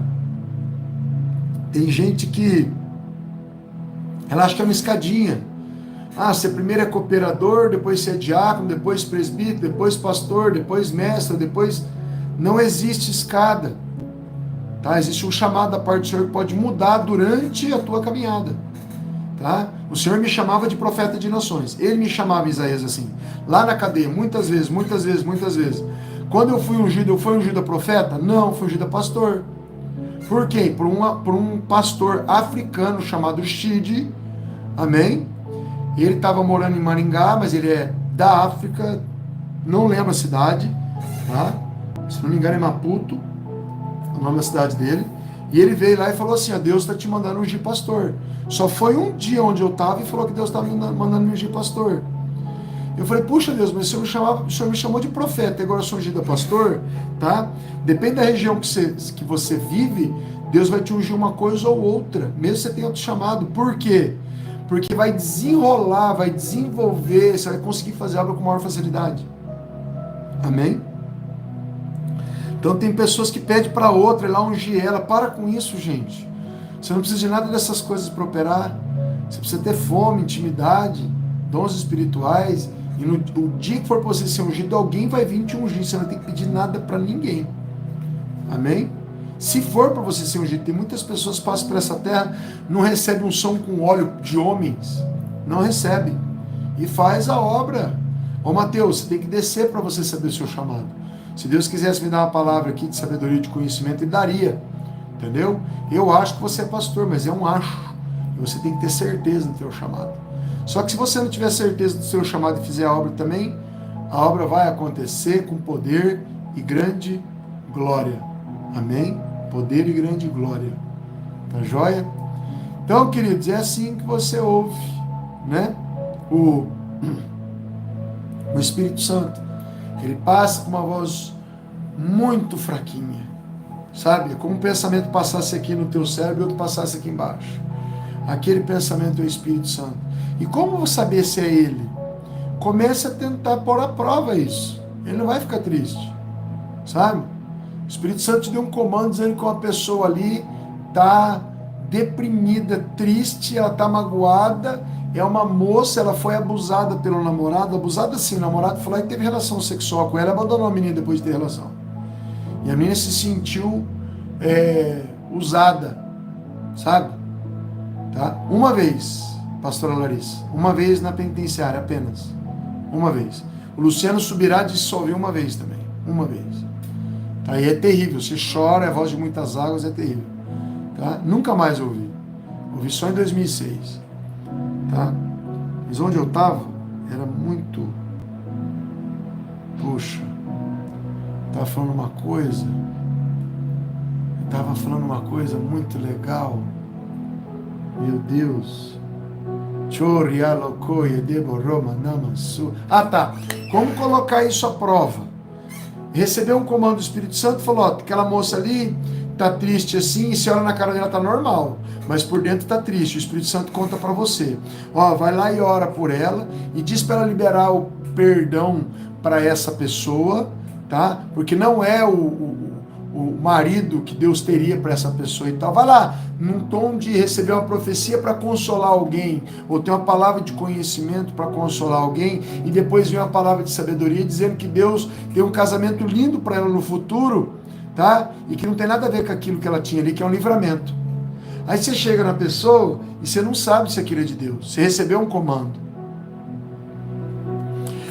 Tem gente que ela acha que é uma escadinha. Você primeiro é cooperador, depois você é diácono, depois presbítero, depois pastor, depois mestre, depois... Não existe escada. Tá? Existe um chamado da parte do Senhor que pode mudar durante a tua caminhada. Tá? O Senhor me chamava de profeta de nações. Ele me chamava, Isaías, assim. Lá na cadeia, muitas vezes. Quando eu fui ungido a profeta? Não, fui ungido a pastor. Por quê? Por um pastor africano chamado Shidi. Amém? Ele estava morando em Maringá, mas ele é da África. Não lembro a cidade. Tá? Se não me engano é Maputo. O nome da cidade dele. E ele veio lá e falou assim, Deus está te mandando ungir pastor. Só foi um dia onde eu estava e falou que Deus estava mandando me ungir pastor. Eu falei, puxa Deus, mas o Senhor me chamou de profeta, agora eu sou ungido a pastor, tá? Depende da região que você vive, Deus vai te ungir uma coisa ou outra, mesmo que você tenha outro chamado. Por quê? Porque vai desenrolar, vai desenvolver, você vai conseguir fazer a obra com maior facilidade. Amém? Então tem pessoas que pedem para outra ir lá ungir ela. Para com isso, gente. Você não precisa de nada dessas coisas para operar. Você precisa ter fome, intimidade, dons espirituais. E no dia que for para você ser ungido, alguém vai vir te ungir. Você não tem que pedir nada para ninguém. Amém? Se for para você ser ungido, tem muitas pessoas que passam por essa terra, não recebem unção com óleo de homens. Não recebe. E faz a obra. Mateus, você tem que descer para você saber o seu chamado. Se Deus quisesse me dar uma palavra aqui de sabedoria e de conhecimento, Ele daria. Entendeu? Eu acho que você é pastor, mas é um acho. E você tem que ter certeza do seu chamado. Só que se você não tiver certeza do seu chamado e fizer a obra também, a obra vai acontecer com poder e grande glória. Amém? Poder e grande glória. Tá joia? Então, queridos, é assim que você ouve, né? O Espírito Santo. Ele passa com uma voz muito fraquinha. Sabe? É como um pensamento passasse aqui no teu cérebro e outro passasse aqui embaixo. Aquele pensamento é o Espírito Santo. E como eu vou saber se é ele? comece a tentar pôr à prova isso. Ele não vai ficar triste, sabe? O Espírito Santo te deu um comando dizendo que uma pessoa ali está deprimida, triste, ela está magoada, é uma moça, ela foi abusada pelo namorado, abusada assim, o namorado foi lá e teve relação sexual com ela, abandonou a menina depois de ter relação. E a menina se sentiu usada, sabe? Tá? Uma vez, pastora Larissa, uma vez na penitenciária apenas, uma vez. O Luciano Subirá dissolveu uma vez também, uma vez. Tá? E é terrível, você chora, é a voz de muitas águas, é terrível. Tá? Nunca mais ouvi só em 2006. Tá? Mas onde eu estava era muito, puxa, estava falando uma coisa muito legal, meu Deus. Ah, tá. Como colocar isso à prova? Recebeu um comando do Espírito Santo, falou, ó, aquela moça ali tá triste assim, e você olha na cara dela, tá normal, mas por dentro tá triste. O Espírito Santo conta para você. Ó, vai lá e ora por ela e diz para ela liberar o perdão para essa pessoa, tá? Porque não é o marido que Deus teria para essa pessoa e tal. Vai lá, num tom de receber uma profecia para consolar alguém, ou ter uma palavra de conhecimento para consolar alguém, e depois vem uma palavra de sabedoria dizendo que Deus tem um casamento lindo para ela no futuro, tá? E que não tem nada a ver com aquilo que ela tinha ali, que é um livramento. Aí você chega na pessoa e você não sabe se aquilo é de Deus. Você recebeu um comando.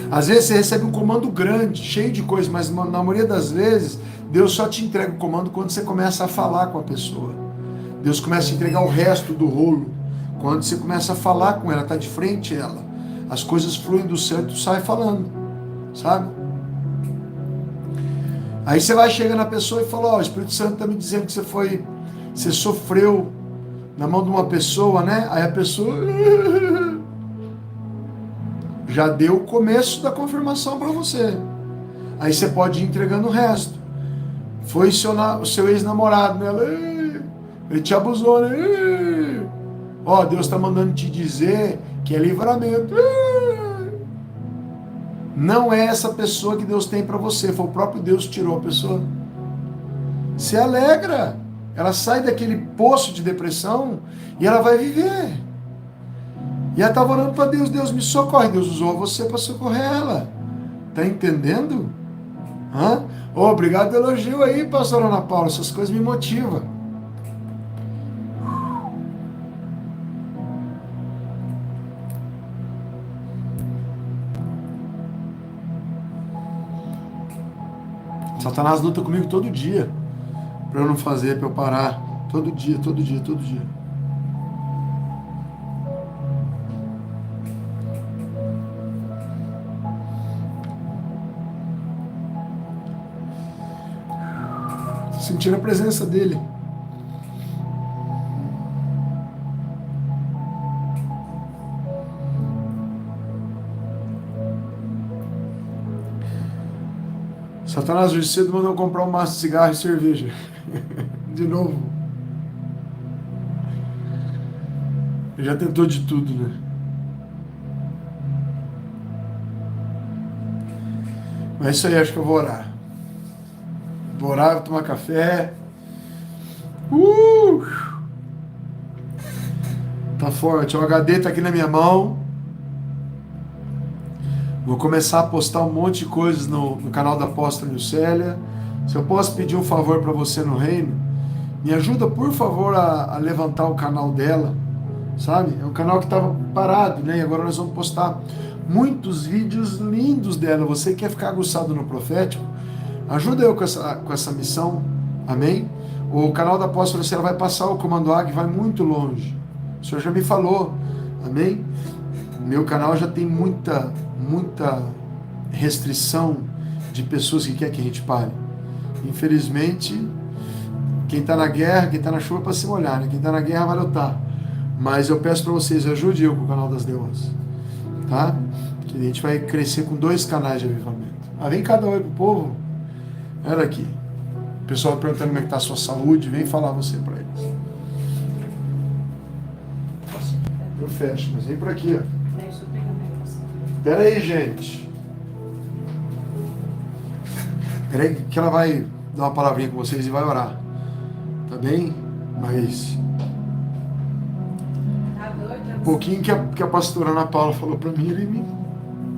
Às vezes você recebe um comando grande, cheio de coisas, mas na maioria das vezes Deus só te entrega o comando quando você começa a falar com a pessoa. Deus começa a te entregar o resto do rolo quando você começa a falar com ela, está de frente a ela. As coisas fluem do céu e tu sai falando, sabe? Aí você vai chegar na pessoa e fala, ó, o Espírito Santo está me dizendo que você sofreu na mão de uma pessoa, né? Aí a pessoa já deu o começo da confirmação para você. Aí você pode ir entregando o resto. Foi o seu ex-namorado, né? Ele te abusou, né? Ó, Deus está mandando te dizer que é livramento. Não é essa pessoa que Deus tem para você. Foi o próprio Deus que tirou a pessoa. Se alegra. Ela sai daquele poço de depressão e ela vai viver. E ela estava orando para Deus. Deus me socorre. Deus usou você para socorrer ela. Tá entendendo? Hã? Oh, obrigado pelo elogio aí, pastora Ana Paula. Essas coisas me motivam. Satanás luta comigo todo dia. Para eu não fazer, para eu parar. Todo dia, todo dia, todo dia. Sentir a presença dele. Satanás hoje cedo mandou comprar um maço de cigarro e cerveja. De novo. Ele já tentou de tudo, né? Mas é isso aí, acho que eu vou orar. Vou orar, vou tomar café. Tá forte. O HD tá aqui na minha mão. Vou começar a postar um monte de coisas no canal da apóstola Nilcélia. Se eu posso pedir um favor para você no reino, me ajuda, por favor, a levantar o canal dela, sabe? É um canal que estava parado, né? E agora nós vamos postar muitos vídeos lindos dela. Você que quer ficar aguçado no profético, ajuda eu com essa missão, amém? O canal da apóstola Nilcélia vai passar o Comando Águia, vai muito longe. O Senhor já me falou, amém? Meu canal já tem muita restrição de pessoas que querem que a gente pare. Infelizmente, quem está na guerra, quem está na chuva para se molhar, né? Quem está na guerra vai lutar. Mas eu peço para vocês, ajude eu com o canal das Leões, tá? Que a gente vai crescer com 2 canais de avivamento. Vem cada oi pro povo. Olha aqui. O pessoal perguntando como é que está a sua saúde, vem falar você para eles. Eu fecho, mas vem por aqui, ó. Pera aí, gente. Pera aí que ela vai dar uma palavrinha com vocês e vai orar. Tá bem? Mas um pouquinho que a pastora Ana Paula falou para mim, ele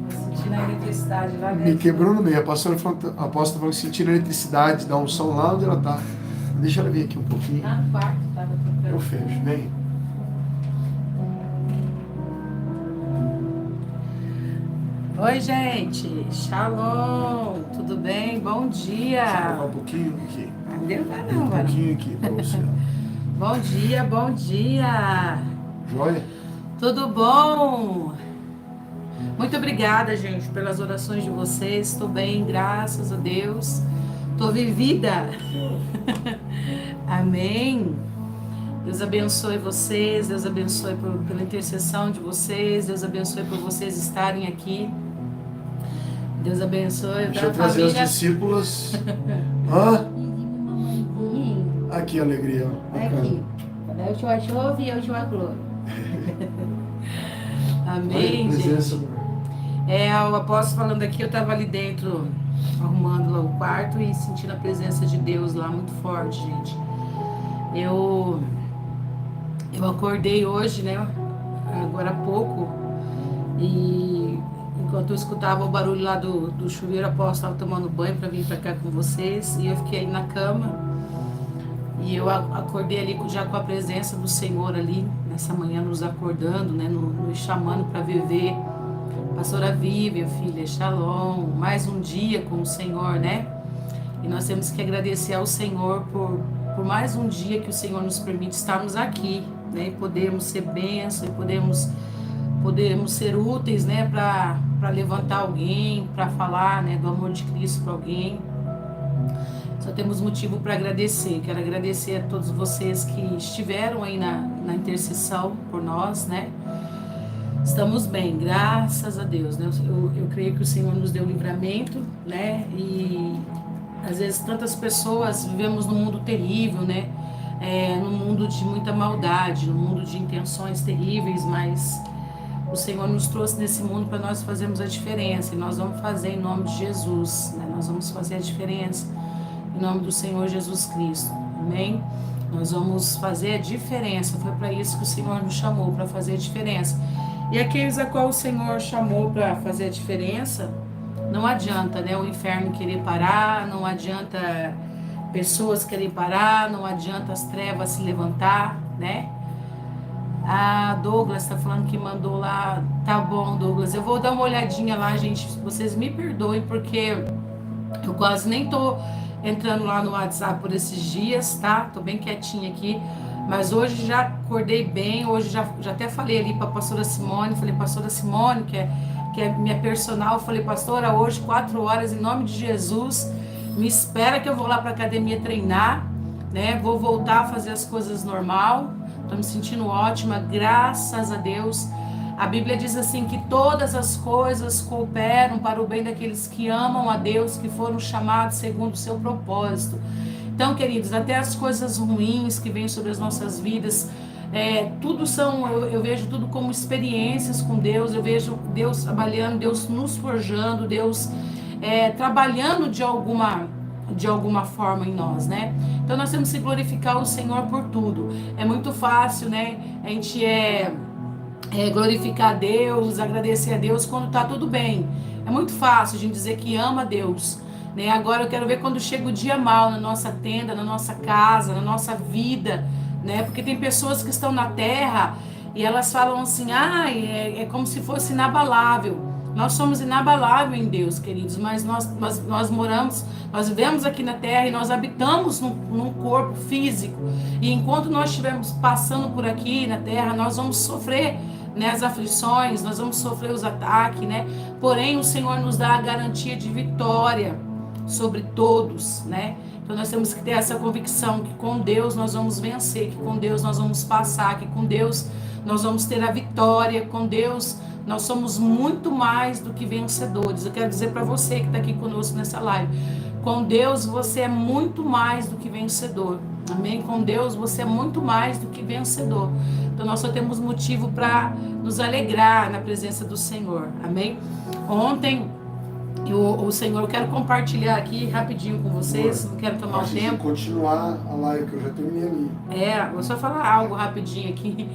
sentindo a eletricidade lá dentro. me quebrou no meio. A apóstola falou que sentindo a eletricidade da unção lá onde ela tá. Deixa ela vir aqui um pouquinho. Lá no quarto, tava tocando. Eu fecho, vem. Oi, gente. Shalom. Tudo bem? Bom Deixa eu dia. colocar um pouquinho aqui. Não deu pra Um não, varão. pouquinho aqui para você. Bom dia, bom dia. Joia? Tudo bom? Muito obrigada, gente, pelas orações de vocês. Estou bem, graças a Deus. Estou vivida. Amém. Deus abençoe vocês, Deus abençoe pela intercessão de vocês, Deus abençoe por vocês estarem aqui. Deus abençoe. Deixa eu trazer as discípulas. Hã? Aqui, alegria. Aqui. Quando eu chove e eu chove. Amém, Presença, gente. O apóstolo falando aqui, eu estava ali dentro, arrumando lá o quarto e sentindo a presença de Deus lá muito forte, gente. Eu acordei hoje, né, agora há pouco, e enquanto eu escutava o barulho lá do chuveiro, a apóstola estava tomando banho para vir para cá com vocês, e eu fiquei ali na cama, e eu acordei ali já com a presença do Senhor ali, nessa manhã nos acordando, né, nos chamando para viver. Pastora Vivian, filha, shalom, mais um dia com o Senhor, né? E nós temos que agradecer ao Senhor por mais um dia que o Senhor nos permite estarmos aqui, né? E podemos ser bênção, e podemos ser úteis, né? Para levantar alguém, para falar, né? Do amor de Cristo para alguém. Só temos motivo para agradecer. Quero agradecer a todos vocês que estiveram aí na intercessão por nós, né? Estamos bem, graças a Deus, né? Eu creio que o Senhor nos deu livramento, né? E às vezes tantas pessoas vivemos num mundo terrível, né? Num mundo de muita maldade, num mundo de intenções terríveis, mas o Senhor nos trouxe nesse mundo para nós fazermos a diferença, e nós vamos fazer em nome de Jesus, né? Nós vamos fazer a diferença em nome do Senhor Jesus Cristo, amém? Nós vamos fazer a diferença, foi para isso que o Senhor nos chamou, para fazer a diferença. E aqueles a qual o Senhor chamou para fazer a diferença, não adianta, né, o inferno querer parar, não adianta pessoas querer parar, não adianta as trevas se levantar, né? A Douglas está falando que mandou lá, tá bom, Douglas, eu vou dar uma olhadinha lá, gente, vocês me perdoem, porque eu quase nem tô entrando lá no WhatsApp por esses dias, tá? Tô bem quietinha aqui. Mas hoje já acordei bem, hoje já até falei ali para a pastora Simone, falei, pastora Simone, que é minha personal, falei, pastora, hoje 4 horas, em nome de Jesus, me espera que eu vou lá para a academia treinar, né? Vou voltar a fazer as coisas normal, tô me sentindo ótima, graças a Deus. A Bíblia diz assim, que todas as coisas cooperam para o bem daqueles que amam a Deus, que foram chamados segundo o seu propósito. Então, queridos, até as coisas ruins que vêm sobre as nossas vidas, tudo são, eu vejo tudo como experiências com Deus, eu vejo Deus trabalhando, Deus nos forjando, Deus trabalhando de alguma forma em nós, né? Então, nós temos que glorificar o Senhor por tudo. É muito fácil, né? A gente glorificar a Deus, agradecer a Deus quando tá tudo bem. É muito fácil a gente dizer que ama a Deus, né? Agora eu quero ver quando chega o dia mal na nossa tenda, na nossa casa, na nossa vida, né? Porque tem pessoas que estão na terra e elas falam assim, é como se fosse inabalável. Nós somos inabaláveis em Deus, queridos, mas nós moramos, nós vivemos aqui na terra e nós habitamos num corpo físico. E enquanto nós estivermos passando por aqui na terra, nós vamos sofrer, né, as aflições, nós vamos sofrer os ataques, né? Porém, o Senhor nos dá a garantia de vitória sobre todos, né? Então nós temos que ter essa convicção que com Deus nós vamos vencer, que com Deus nós vamos passar, que com Deus nós vamos ter a vitória, com Deus nós somos muito mais do que vencedores. Eu quero dizer para você que está aqui conosco nessa live, com Deus você é muito mais do que vencedor. Amém? Com Deus você é muito mais do que vencedor. Então nós só temos motivo para nos alegrar na presença do Senhor. Amém? Ontem, o Senhor, eu quero compartilhar aqui rapidinho com vocês, não quero tomar o tempo. Continuar a live, que eu já terminei ali. Vou só falar algo rapidinho aqui.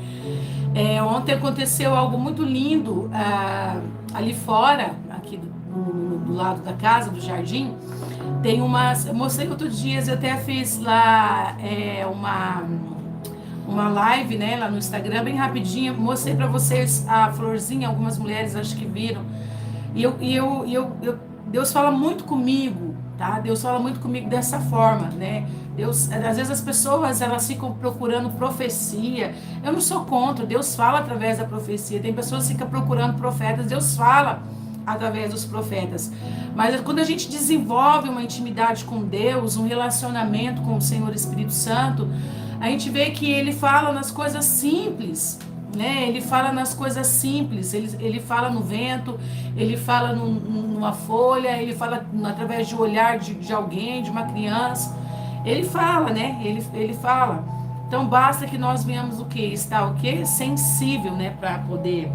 Ontem aconteceu algo muito lindo ali fora, aqui do lado da casa, do jardim. Tem eu mostrei outros dias, eu até fiz lá uma live, né, lá no Instagram, bem rapidinho, mostrei para vocês a florzinha, algumas mulheres acho que viram, Deus fala muito comigo, tá? Deus fala muito comigo dessa forma, né? Deus, às vezes as pessoas, elas ficam procurando profecia, eu não sou contra, Deus fala através da profecia, tem pessoas que ficam procurando profetas, Deus fala através dos profetas, mas quando a gente desenvolve uma intimidade com Deus, um relacionamento com o Senhor Espírito Santo, a gente vê que Ele fala nas coisas simples, né? Ele fala nas coisas simples, ele fala no vento, Ele fala numa folha, Ele fala através de olhar de alguém, de uma criança, Ele fala, né? Ele fala. Então basta que nós venhamos o quê? Estar o quê? Sensível, né? Para poder...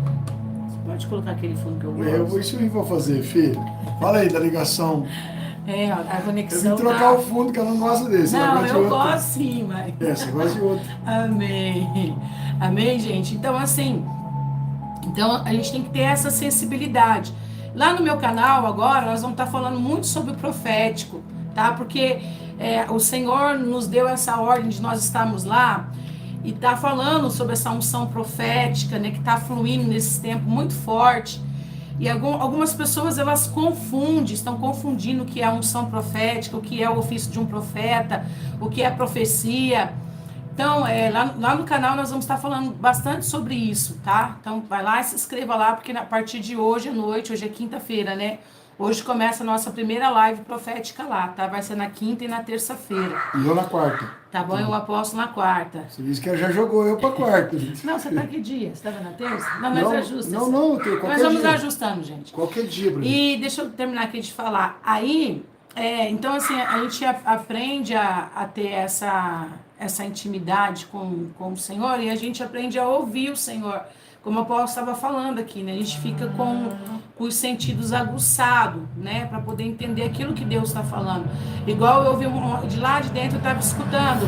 Pode colocar aquele fundo que eu gosto. Isso eu vou fazer, filho. Fala aí da ligação. A conexão. Eu vim trocar o fundo, que eu não gosto desse. Não, eu gosto sim, mas... Você gosta de outro. Amém. Amém, gente? Então, assim... Então, a gente tem que ter essa sensibilidade. Lá no meu canal, agora, nós vamos estar falando muito sobre o profético, tá? Porque o Senhor nos deu essa ordem de nós estarmos lá e tá falando sobre essa unção profética, né? Que tá fluindo nesse tempo muito forte. E algumas pessoas, elas estão confundindo o que é a unção profética, o que é o ofício de um profeta, o que é profecia. Então, lá no canal nós vamos estar falando bastante sobre isso, tá? Então, vai lá e se inscreva lá, porque a partir de hoje à noite, hoje é quinta-feira, né? Hoje começa a nossa primeira live profética lá, tá? Vai ser na quinta e na terça-feira. E eu na quarta. Tá bom? Eu aposto na quarta. Você disse que já jogou eu pra quarta. Não, você tá que dia? Você tava na terça? Não, nós ajustamos. Não, eu tenho qualquer dia. Nós vamos ajustando, gente. Qualquer dia, Bruno. E deixa eu terminar aqui de falar. Aí, então assim, a gente aprende a ter essa intimidade com o Senhor e a gente aprende a ouvir o Senhor. Como o apóstolo estava falando aqui, né? A gente fica com os sentidos aguçados, né? Para poder entender aquilo que Deus está falando. Igual eu ouvi de lá de dentro, eu estava escutando.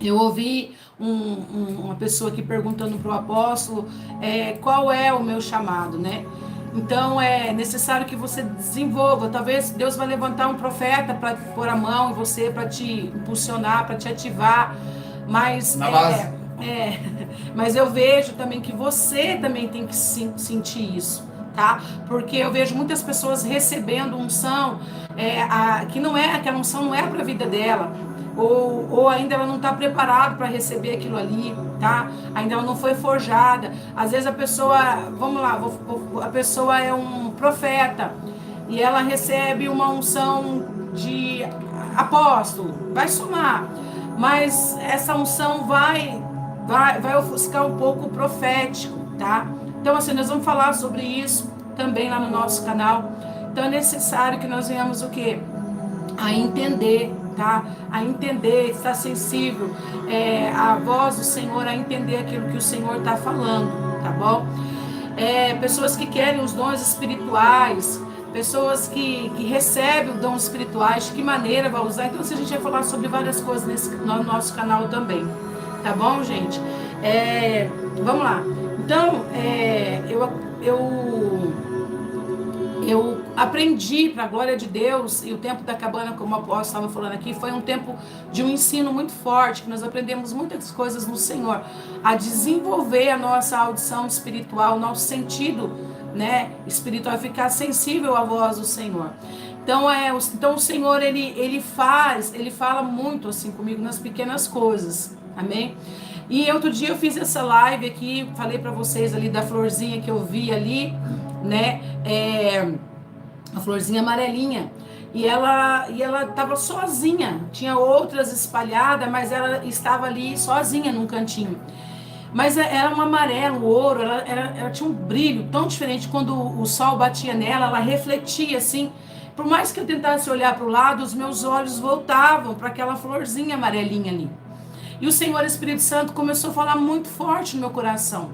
Eu ouvi uma pessoa aqui perguntando para o apóstolo qual é o meu chamado, né? Então é necessário que você desenvolva. Talvez Deus vai levantar um profeta para pôr a mão em você, para te impulsionar, para te ativar. Mas na base. Mas eu vejo também que você também tem que sentir isso, tá? Porque eu vejo muitas pessoas recebendo unção, que não é, aquela unção não é para a vida dela, ou ainda ela não está preparada para receber aquilo ali, tá? Ainda ela não foi forjada. Às vezes a pessoa, vamos lá, a pessoa é um profeta e ela recebe uma unção de apóstolo, vai somar, mas essa unção vai ofuscar um pouco o profético, tá? Então, assim, nós vamos falar sobre isso também lá no nosso canal. Então, é necessário que nós venhamos o quê? A entender, tá? A entender, estar sensível à voz do Senhor, a entender aquilo que o Senhor está falando, tá bom? Pessoas que querem os dons espirituais, pessoas que recebem os dons espirituais, de que maneira vai usar. Então, a gente vai falar sobre várias coisas no nosso canal também. Tá bom, gente? Vamos lá. Então, eu aprendi, para a glória de Deus, e o tempo da cabana, como o apóstolo estava falando aqui, foi um tempo de um ensino muito forte, que nós aprendemos muitas coisas no Senhor, a desenvolver a nossa audição espiritual, nosso sentido, né, espiritual, ficar sensível à voz do Senhor. Então o Senhor, ele fala muito assim comigo nas pequenas coisas. Amém? E outro dia eu fiz essa live aqui, falei para vocês ali da florzinha que eu vi ali, né? A florzinha amarelinha. E ela estava sozinha. Tinha outras espalhadas, mas ela estava ali sozinha num cantinho. Mas era um amarelo, um ouro, ela tinha um brilho tão diferente. Quando o sol batia nela, ela refletia assim. por mais que eu tentasse olhar para o lado, os meus olhos voltavam para aquela florzinha amarelinha ali. E o Senhor Espírito Santo começou a falar muito forte no meu coração.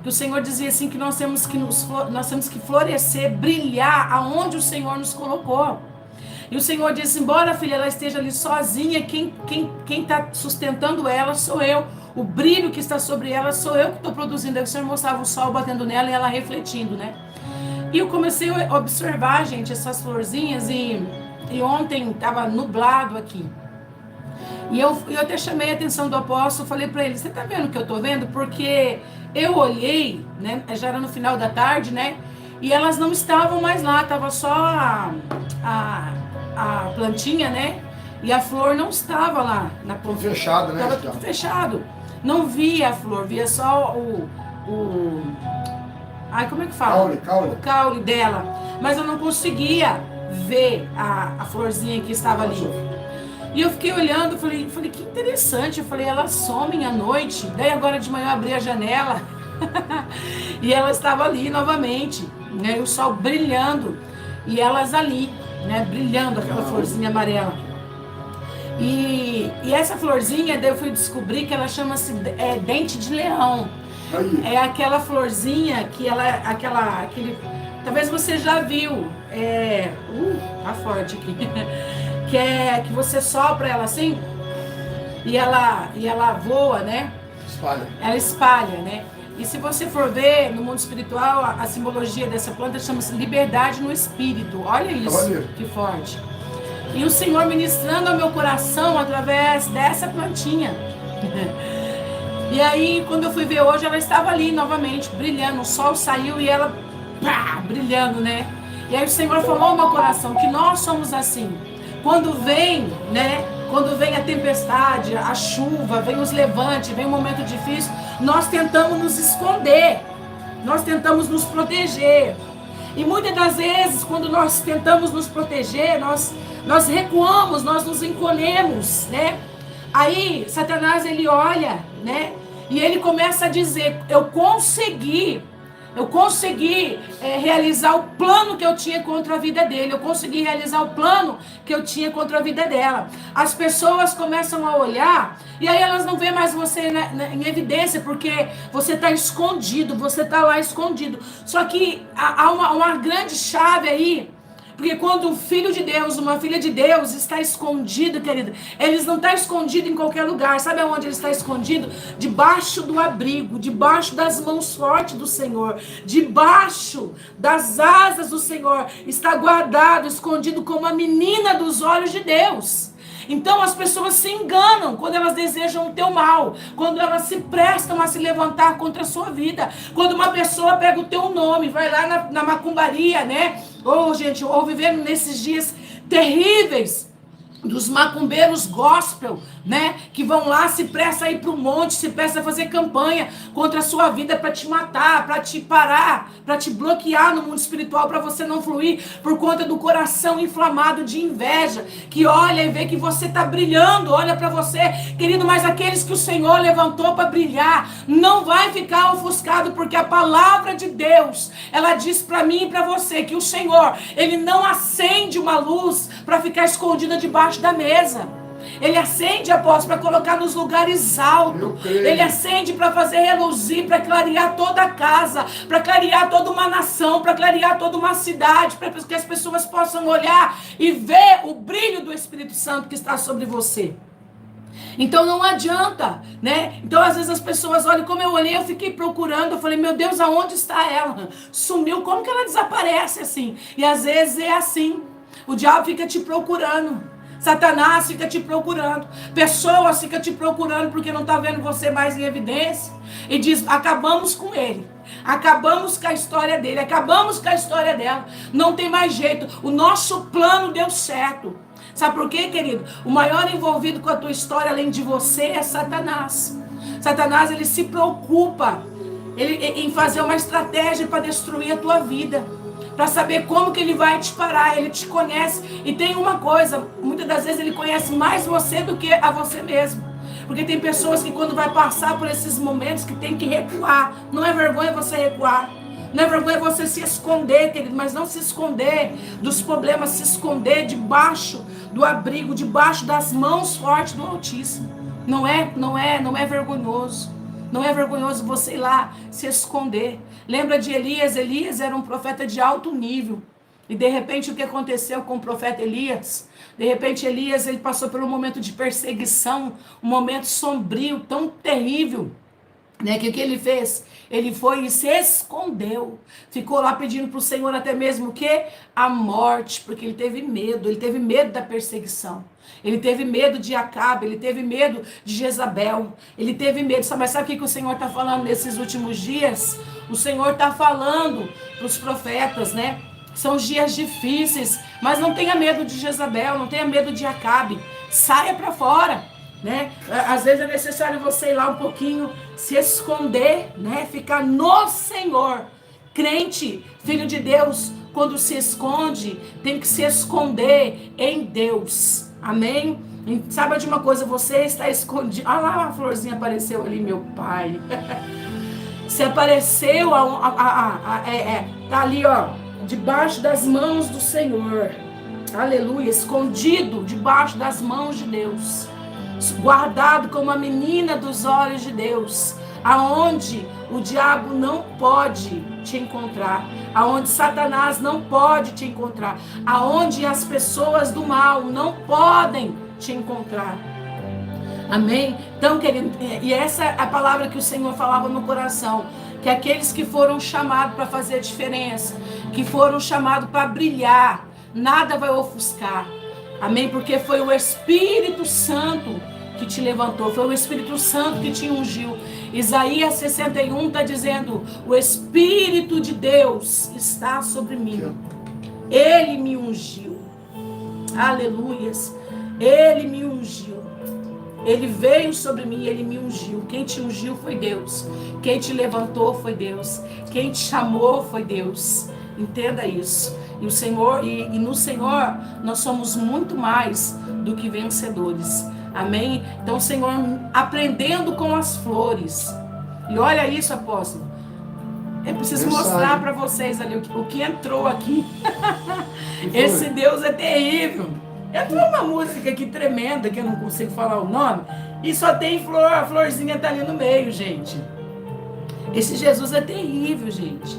Que o Senhor dizia assim, que nós temos que florescer, brilhar aonde o Senhor nos colocou. E o Senhor disse, embora a filha ela esteja ali sozinha, quem está sustentando ela sou eu. O brilho que está sobre ela sou eu que estou produzindo. Aí o Senhor mostrava o sol batendo nela e ela refletindo, né? E eu comecei a observar, gente, essas florzinhas e ontem estava nublado aqui. E eu até chamei a atenção do apóstolo, falei para ele, você tá vendo o que eu tô vendo? Porque eu olhei, né, já era no final da tarde, né, e elas não estavam mais lá, tava só a plantinha, né, e a flor não estava lá na ponta. Fechado, né? Tava tudo fechado. Não via a flor, via só ai, como é que fala? Caule. O caule dela. Mas eu não conseguia ver a florzinha que estava ali. E eu fiquei olhando, falei, que interessante. Eu falei, elas somem à noite. Daí agora de manhã eu abri a janela e ela estava ali novamente, né? O sol brilhando e elas ali, né? Brilhando aquela florzinha amarela. E essa florzinha, daí eu fui descobrir que ela chama-se dente de leão. Aí. É aquela florzinha que ela é aquele. Talvez você já viu. Tá forte aqui. Que você sopra ela assim e ela voa, né? Espalha. Ela espalha, né? E se você for ver no mundo espiritual, a simbologia dessa planta chama-se liberdade no espírito. Olha isso, que forte. E o Senhor ministrando ao meu coração através dessa plantinha. E aí, quando eu fui ver hoje, ela estava ali novamente, brilhando. O sol saiu e ela brilhando, né? E aí o Senhor falou ao meu coração que nós somos assim. Quando vem, né? Quando vem a tempestade, a chuva, vem os levantes, vem um momento difícil, nós tentamos nos esconder, nós tentamos nos proteger. E muitas das vezes, quando nós tentamos nos proteger, nós recuamos, nós nos encolhemos, né? Aí, Satanás, ele olha, né? E ele começa a dizer, eu consegui realizar o plano que eu tinha contra a vida dele. Eu consegui realizar o plano que eu tinha contra a vida dela. As pessoas começam a olhar e aí elas não veem mais você em evidência, porque você está escondido, você está lá escondido. Só que há uma grande chave aí. Porque quando um filho de Deus, uma filha de Deus está escondido, querido, eles não estão escondidos em qualquer lugar. Sabe aonde ele está escondido? Debaixo do abrigo, debaixo das mãos fortes do Senhor, debaixo das asas do Senhor, está guardado, escondido como a menina dos olhos de Deus. Então as pessoas se enganam quando elas desejam o teu mal, quando elas se prestam a se levantar contra a sua vida, quando uma pessoa pega o teu nome, vai lá na macumbaria, né? Gente, vivendo nesses dias terríveis dos macumbeiros gospel, né? Que vão lá, se pressa a ir para o monte, se pressa a fazer campanha contra a sua vida para te matar, para te parar, para te bloquear no mundo espiritual, para você não fluir por conta do coração inflamado de inveja, que olha e vê que você está brilhando, olha para você, querido, mas aqueles que o Senhor levantou para brilhar, não vai ficar ofuscado, porque a palavra de Deus, ela diz para mim e para você que o Senhor, ele não acende uma luz para ficar escondida debaixo da mesa. Ele acende, apóstolo, para colocar nos lugares altos. Ele acende para fazer reluzir, para clarear toda a casa, para clarear toda uma nação, para clarear toda uma cidade, para que as pessoas possam olhar e ver o brilho do Espírito Santo que está sobre você. Então não adianta, né? Então às vezes as pessoas olham, como eu olhei, eu fiquei procurando, eu falei, meu Deus, aonde está ela? Sumiu, como que ela desaparece assim? E às vezes é assim, o diabo fica te procurando. Satanás fica te procurando, pessoas ficam te procurando porque não está vendo você mais em evidência e diz, acabamos com ele, acabamos com a história dele, acabamos com a história dela, não tem mais jeito, o nosso plano deu certo. Sabe por quê, querido? O maior envolvido com a tua história além de você é Satanás. Satanás, ele se preocupa em fazer uma estratégia para destruir a tua vida, para saber como que ele vai te parar. Ele te conhece. E tem uma coisa, muitas das vezes ele conhece mais você do que a você mesmo. Porque tem pessoas que quando vai passar por esses momentos que tem que recuar. Não é vergonha você recuar. Não é vergonha você se esconder, querido, mas não se esconder dos problemas, se esconder debaixo do abrigo, debaixo das mãos fortes do Altíssimo. Não é vergonhoso. Não é vergonhoso você ir lá se esconder. Lembra de Elias? Elias era um profeta de alto nível. E de repente o que aconteceu com o profeta Elias? De repente Elias, ele passou por um momento de perseguição, um momento sombrio, tão terrível. Né? Que o que ele fez? Ele foi e se escondeu. Ficou lá pedindo para o Senhor até mesmo o quê? A morte, porque ele teve medo da perseguição. Ele teve medo de Acabe, ele teve medo de Jezabel, ele teve medo. Mas sabe o que o Senhor está falando nesses últimos dias? O Senhor está falando para os profetas, né? São dias difíceis, mas não tenha medo de Jezabel, não tenha medo de Acabe. Saia para fora, né? Às vezes é necessário você ir lá um pouquinho, se esconder, né? Ficar no Senhor. Crente, filho de Deus, quando se esconde, tem que se esconder em Deus. Amém? E sabe de uma coisa? Você está escondido. Ah lá, a florzinha apareceu ali, meu pai. Você apareceu, tá ali, ó, debaixo das mãos do Senhor. Aleluia, escondido debaixo das mãos de Deus. Guardado como a menina dos olhos de Deus. Aonde o diabo não pode te encontrar, aonde Satanás não pode te encontrar, aonde as pessoas do mal não podem te encontrar. Amém? Então, querido, e essa é a palavra que o Senhor falava no coração, que aqueles que foram chamados para fazer a diferença, que foram chamados para brilhar, nada vai ofuscar. Amém? Porque foi o Espírito Santo que te levantou, foi o Espírito Santo que te ungiu. Isaías 61 está dizendo: o Espírito de Deus está sobre mim, Ele me ungiu. Aleluias, Ele me ungiu. Ele veio sobre mim, Ele me ungiu. Quem te ungiu foi Deus. Quem te levantou foi Deus. Quem te chamou foi Deus. Entenda isso. E o Senhor, e no Senhor nós somos muito mais do que vencedores. Amém? Então o Senhor, aprendendo com as flores. E olha isso, apóstolo. Eu preciso mostrar para vocês ali o que entrou aqui. Esse Deus é terrível. Entrou uma música aqui tremenda, que eu não consigo falar o nome, e só tem flor, a florzinha tá ali no meio, gente. Esse Jesus é terrível, gente.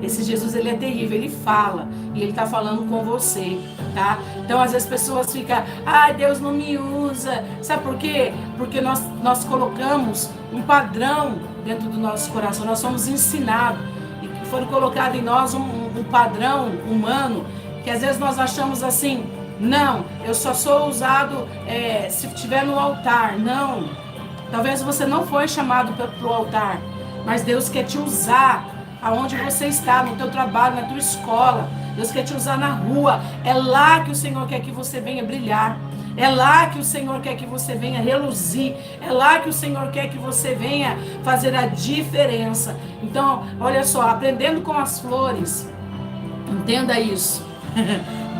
Esse Jesus, ele é terrível, ele fala, e ele tá falando com você, tá? Então, às vezes, as pessoas ficam, ai, Deus não me usa. Sabe por quê? Porque nós colocamos um padrão dentro do nosso coração, nós somos ensinados, e foram colocados em nós um padrão humano, que às vezes nós achamos assim, não, eu só sou usado se estiver no altar. Não, talvez você não foi chamado para o altar, mas Deus quer te usar aonde você está, no teu trabalho, na tua escola. Deus quer te usar na rua. É lá que o Senhor quer que você venha brilhar. É lá que o Senhor quer que você venha reluzir. É lá que o Senhor quer que você venha fazer a diferença. Então, olha só, aprendendo com as flores, entenda isso.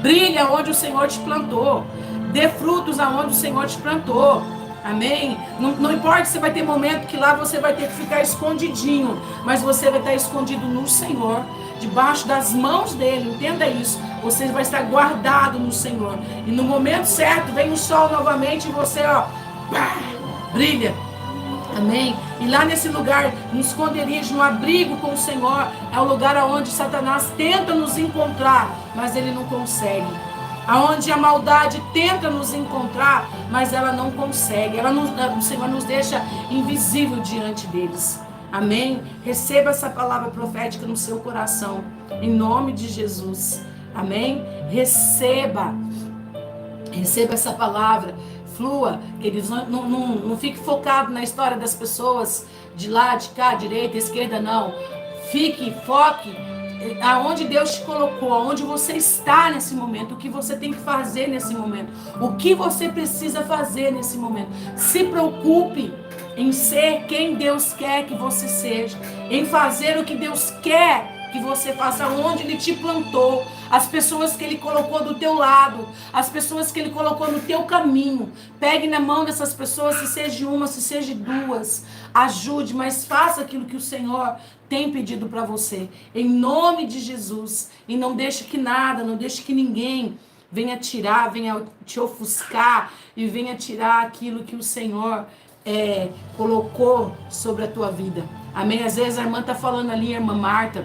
Brilha onde o Senhor te plantou. Dê frutos aonde o Senhor te plantou. Amém? Não importa se vai ter momento que lá você vai ter que ficar escondidinho, mas você vai estar escondido no Senhor, debaixo das mãos dele. Entenda isso. Você vai estar guardado no Senhor. E no momento certo, vem o sol novamente e você, ó, pá, brilha. Amém? E lá nesse lugar, no esconderijo, no abrigo com o Senhor, é o lugar onde Satanás tenta nos encontrar, mas ele não consegue. Aonde a maldade tenta nos encontrar, mas ela não consegue. O Senhor nos deixa invisível diante deles. Amém? Receba essa palavra profética no seu coração, em nome de Jesus. Amém? Receba essa palavra. Flua, queridos, não fique focado na história das pessoas de lá, de cá, direita, esquerda, não. Foque aonde Deus te colocou, aonde você está nesse momento, o que você tem que fazer nesse momento, o que você precisa fazer nesse momento. Se preocupe em ser quem Deus quer que você seja, em fazer o que Deus quer que você faça, aonde Ele te plantou, as pessoas que Ele colocou do teu lado, as pessoas que Ele colocou no teu caminho. Pegue na mão dessas pessoas, se seja uma, se seja duas. Ajude, mas faça aquilo que o Senhor tem pedido para você. Em nome de Jesus. E não deixe que nada, não deixe que ninguém venha tirar, venha te ofuscar e venha tirar aquilo que o Senhor colocou sobre a tua vida. Amém? Às vezes a irmã está falando ali, a irmã Marta,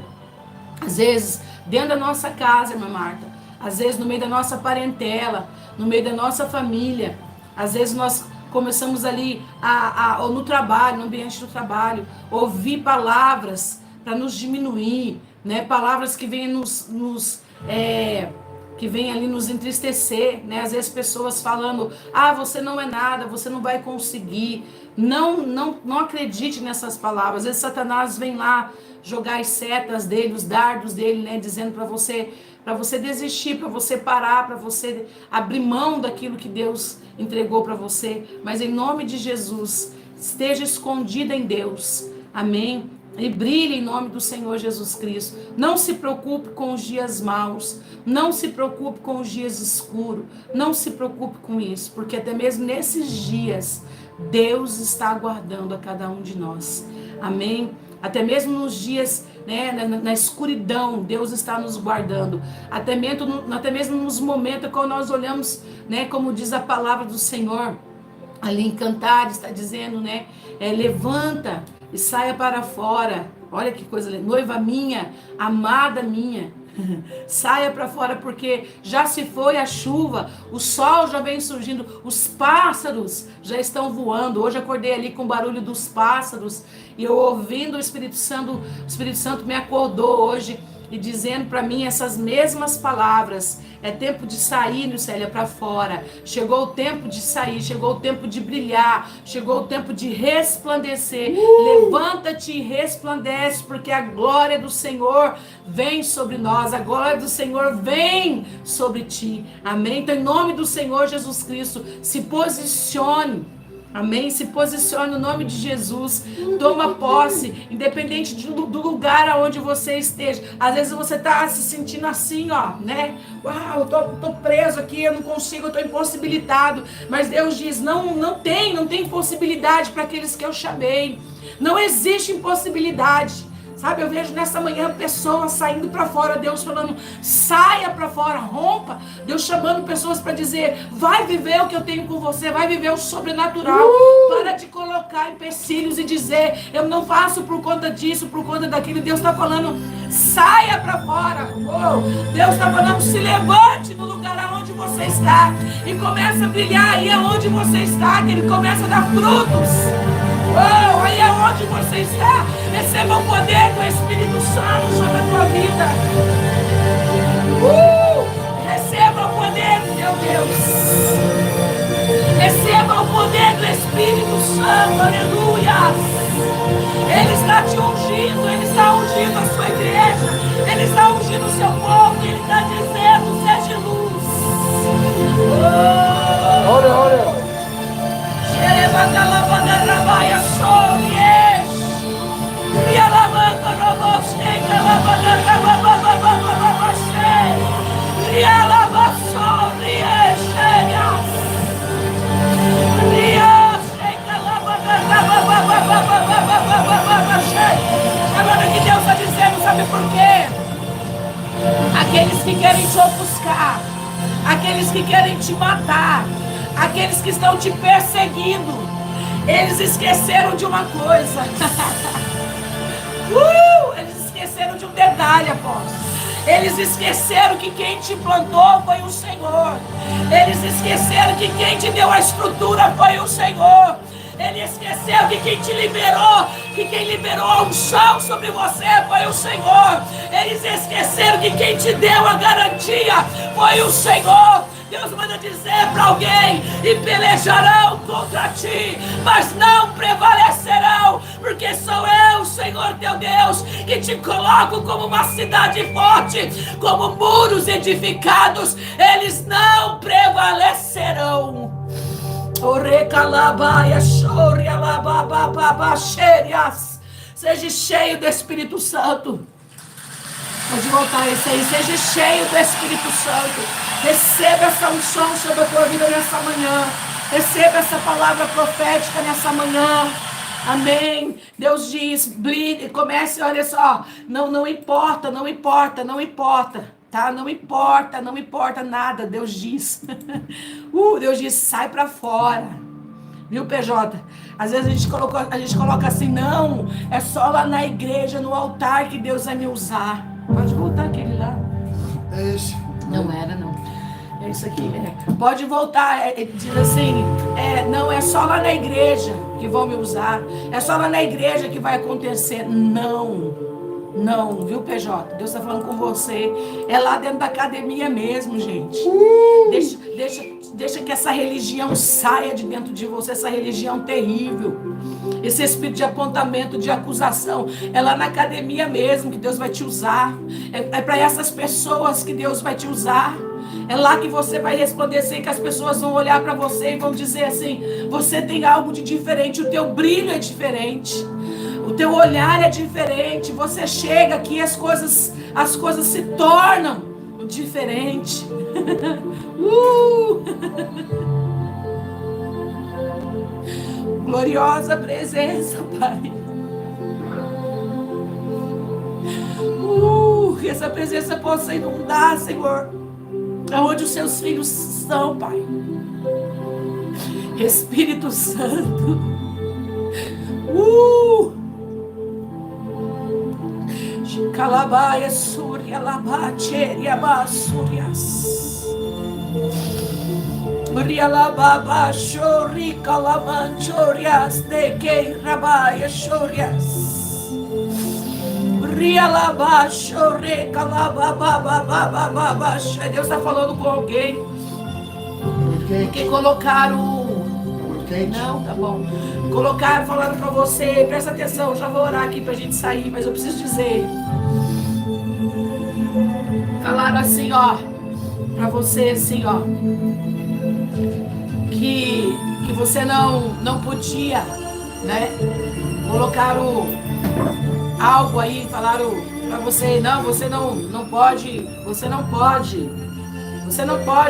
às vezes dentro da nossa casa, irmã Marta, às vezes no meio da nossa parentela, no meio da nossa família, às vezes nós começamos ali ou no trabalho, no ambiente do trabalho, ouvir palavras para nos diminuir, né? Palavras que venham que vem ali nos entristecer, né? Às vezes pessoas falando, você não é nada, você não vai conseguir. Não acredite nessas palavras. Às vezes Satanás vem lá jogar as setas dele, os dardos dele, né? Dizendo para você desistir, para você parar, para você abrir mão daquilo que Deus entregou para você. Mas em nome de Jesus, esteja escondida em Deus. Amém? E brilhe em nome do Senhor Jesus Cristo. Não se preocupe com os dias maus. Não se preocupe com os dias escuros. Não se preocupe com isso. Porque até mesmo nesses dias, Deus está aguardando a cada um de nós. Amém? Até mesmo nos dias, né, na escuridão, Deus está nos guardando. Até mesmo nos momentos quando nós olhamos, né, como diz a palavra do Senhor, ali em Cantares está dizendo, né, levanta e saia para fora. Olha que coisa linda. Noiva minha, amada minha, saia para fora, porque já se foi a chuva, o sol já vem surgindo, os pássaros já estão voando. Hoje acordei ali com o barulho dos pássaros e eu ouvindo o Espírito Santo me acordou hoje e dizendo para mim essas mesmas palavras. É tempo de sair, Nilcélia, para fora. Chegou o tempo de sair, chegou o tempo de brilhar, chegou o tempo de resplandecer. Levanta-te e resplandece, porque a glória do Senhor vem sobre nós, a glória do Senhor vem sobre ti. Amém? Então, em nome do Senhor Jesus Cristo, se posicione. Amém? Se posicione no nome de Jesus. Toma posse, independente do lugar aonde você esteja. Às vezes você está se sentindo assim, né? Uau, eu tô preso aqui, eu não consigo, eu tô impossibilitado. Mas Deus diz, não tem impossibilidade para aqueles que eu chamei. Não existe impossibilidade. Sabe, eu vejo nessa manhã pessoas saindo para fora, Deus falando, saia para fora, rompa. Deus chamando pessoas para dizer, vai viver o que eu tenho com você, vai viver o sobrenatural. Para de colocar empecilhos e dizer, eu não faço por conta disso, por conta daquilo. Deus está falando, saia para fora. Deus está falando, se levante no lugar aonde você está e começa a brilhar aí aonde você está, que ele começa a dar frutos. Aí é onde você está. Receba o poder do Espírito Santo sobre a tua vida. Receba o poder, meu Deus. Receba o poder do Espírito Santo. Aleluia. Ele está te ungindo. Ele está ungindo a sua igreja. Ele está ungindo o seu povo. Ele está dizendo, seja luz. Olha. Agora que Deus está dizendo, sabe por quê? Aqueles que querem te ofuscar, aqueles que querem te matar, aqueles que estão te perseguindo, eles esqueceram de uma coisa. Eles esqueceram de um detalhe, apóstolo. Eles esqueceram que quem te plantou foi o Senhor. Eles esqueceram que quem te deu a estrutura foi o Senhor. Ele esqueceu que quem te liberou, que quem liberou a unção sobre você foi o Senhor. Eles esqueceram que quem te deu a garantia foi o Senhor. Deus manda dizer para alguém, e pelejarão contra ti, mas não prevalecerão, porque sou eu, Senhor teu Deus, que te coloco como uma cidade forte, como muros edificados, eles não prevalecerão. Seja cheio do Espírito Santo. Pode voltar esse aí. Seja cheio do Espírito Santo. Receba essa unção sobre a tua vida nessa manhã. Receba essa palavra profética nessa manhã. Amém. Deus diz, comece, olha só. Não importa. Tá? Não importa nada. Deus diz. Deus diz, sai pra fora. Viu, PJ? Às vezes a gente coloca assim, não, é só lá na igreja, no altar que Deus vai me usar. Pode voltar aquele lá. É esse. Não era, não. É isso aqui. Pode voltar. Diz assim, não é só lá na igreja que vão me usar. É só lá na igreja que vai acontecer. Não, viu, PJ? Deus está falando com você. É lá dentro da academia mesmo, gente. Deixa que essa religião saia de dentro de você, essa religião terrível. Esse espírito de apontamento, de acusação. É lá na academia mesmo que Deus vai te usar. É para essas pessoas que Deus vai te usar. É lá que você vai resplandecer, que as pessoas vão olhar para você e vão dizer assim, você tem algo de diferente, o teu brilho é diferente. O teu olhar é diferente. Você chega aqui, as coisas se tornam diferentes. Gloriosa presença, Pai. Que essa presença possa inundar, Senhor, aonde os seus filhos estão, Pai. Espírito Santo. Calabaia, Súria, Labacheria, Basúrias. Rialababa, Chori, Calamanchorias, de que Rabaia, Chorias. Rialaba, Chori, Calababa, Deus está falando com alguém. Que colocaram. Não, tá bom. Colocaram, falando pra você, presta atenção, já vou orar aqui pra gente sair, mas eu preciso dizer. Falaram assim, ó, pra você assim, ó, que você não podia, né? Colocaram algo aí, falaram pra você, não, você não pode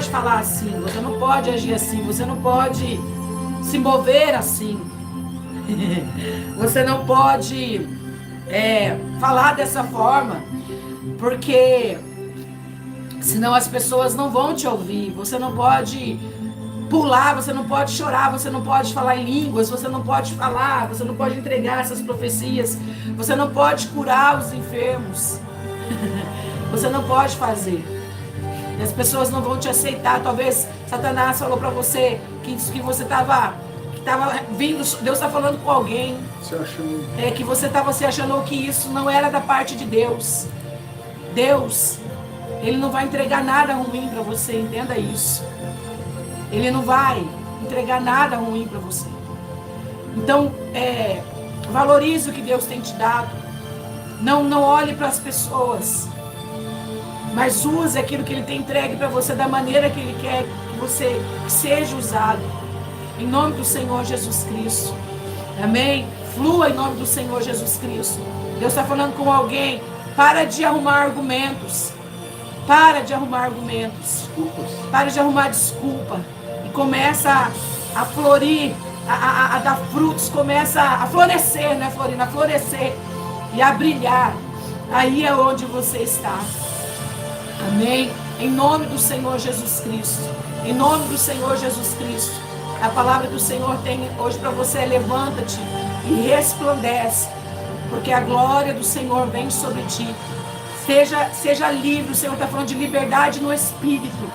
falar assim, você não pode agir assim, você não pode se mover assim. Você não pode falar dessa forma, porque senão as pessoas não vão te ouvir. Você não pode pular, você não pode chorar, você não pode falar em línguas, você não pode falar, você não pode entregar essas profecias, você não pode curar os enfermos. Você não pode fazer. E as pessoas não vão te aceitar. Talvez Satanás falou para você que você estava vindo, Deus está falando com alguém. Que você estava se achando que isso não era da parte de Deus. Deus, Ele não vai entregar nada ruim para você, entenda isso. Ele não vai entregar nada ruim para você. Então, valorize o que Deus tem te dado. Não olhe para as pessoas, mas use aquilo que Ele tem entregue para você da maneira que Ele quer que você seja usado. Em nome do Senhor Jesus Cristo. Amém? Flua em nome do Senhor Jesus Cristo. Deus está falando com alguém. Para de arrumar argumentos. Para de arrumar argumentos. Para de arrumar desculpa. E começa a florir, a dar frutos. Começa a florescer, né, Florina? A florescer e a brilhar. Aí é onde você está. Amém? Em nome do Senhor Jesus Cristo. Em nome do Senhor Jesus Cristo. A palavra que o Senhor tem hoje para você é: levanta-te e resplandece, porque a glória do Senhor vem sobre ti. Seja livre. O Senhor está falando de liberdade no Espírito.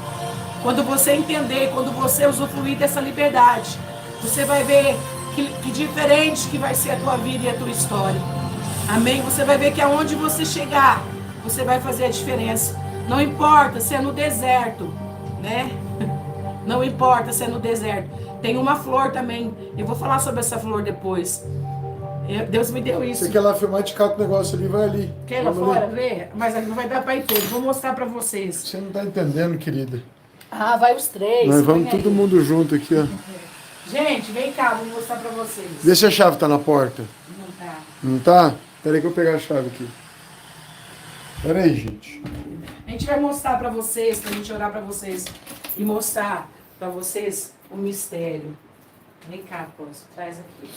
Quando você entender, quando você usufruir dessa liberdade, você vai ver que diferente que vai ser a tua vida e a tua história. Amém? Você vai ver que aonde você chegar, você vai fazer a diferença. Não importa se é no deserto, né? Não importa se é no deserto. Tem uma flor também. Eu vou falar sobre essa flor depois. Deus me deu isso. Você quer lá filmar de cá com o negócio ali, vai ali. Quer lá fora ver? Mas não vai dar para ir todo. Vou mostrar para vocês. Você não está entendendo, querida. Vai os três. Nós vamos todo mundo junto aqui, ó. Gente, vem cá, vou mostrar para vocês. Vê se a chave está na porta. Não tá. Não tá? Espera aí que eu vou pegar a chave aqui. Pera aí, gente. A gente vai mostrar para vocês, pra gente orar para vocês e mostrar para vocês o mistério. Vem cá, Afonso, traz aqui.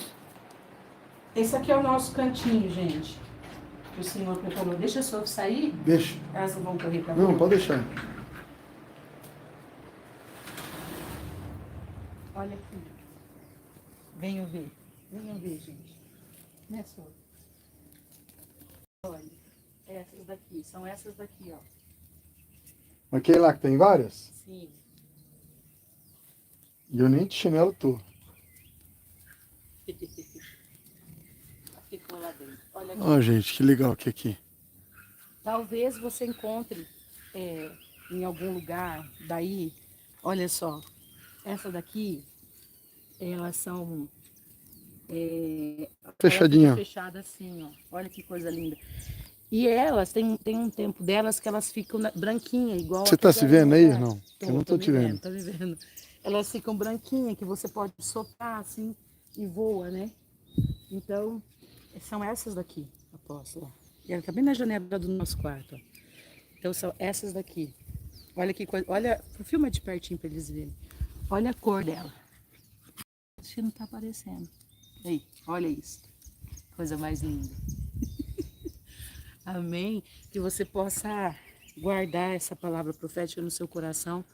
Esse aqui é o nosso cantinho, gente. O Senhor preparou. Deixa a Sophie sair. Deixa. Elas não vão correr pra Não, fora. pode deixar. Olha aqui. Venham ver. Venham ver, gente. Né, Sophie? Olha. Essas daqui. São essas daqui, ó. Aquele lá que tem várias? Sim. E eu nem de chinelo tô. Ficou lá dentro. Olha aqui. Ó, gente, que legal que aqui. Talvez você encontre em algum lugar daí. Olha só. Essa daqui, elas são Fechadinha. elas ficam fechadas assim, ó. Olha que coisa linda. E elas, tem um tempo delas que elas ficam branquinhas, igual... Você tá se vendo aí? Não, Não, eu não tô te vendo. Tô me vendo. Elas ficam branquinhas, que você pode soprar assim e voa, né? Então, são essas daqui, apóstola. E ela tá bem na janela do nosso quarto, ó. Então, são essas daqui. Olha que coisa... Olha, filma de pertinho pra eles verem. Olha a cor dela. Acho que não tá aparecendo. Aí, olha isso. Coisa mais linda. Amém? Que você possa guardar essa palavra profética no seu coração.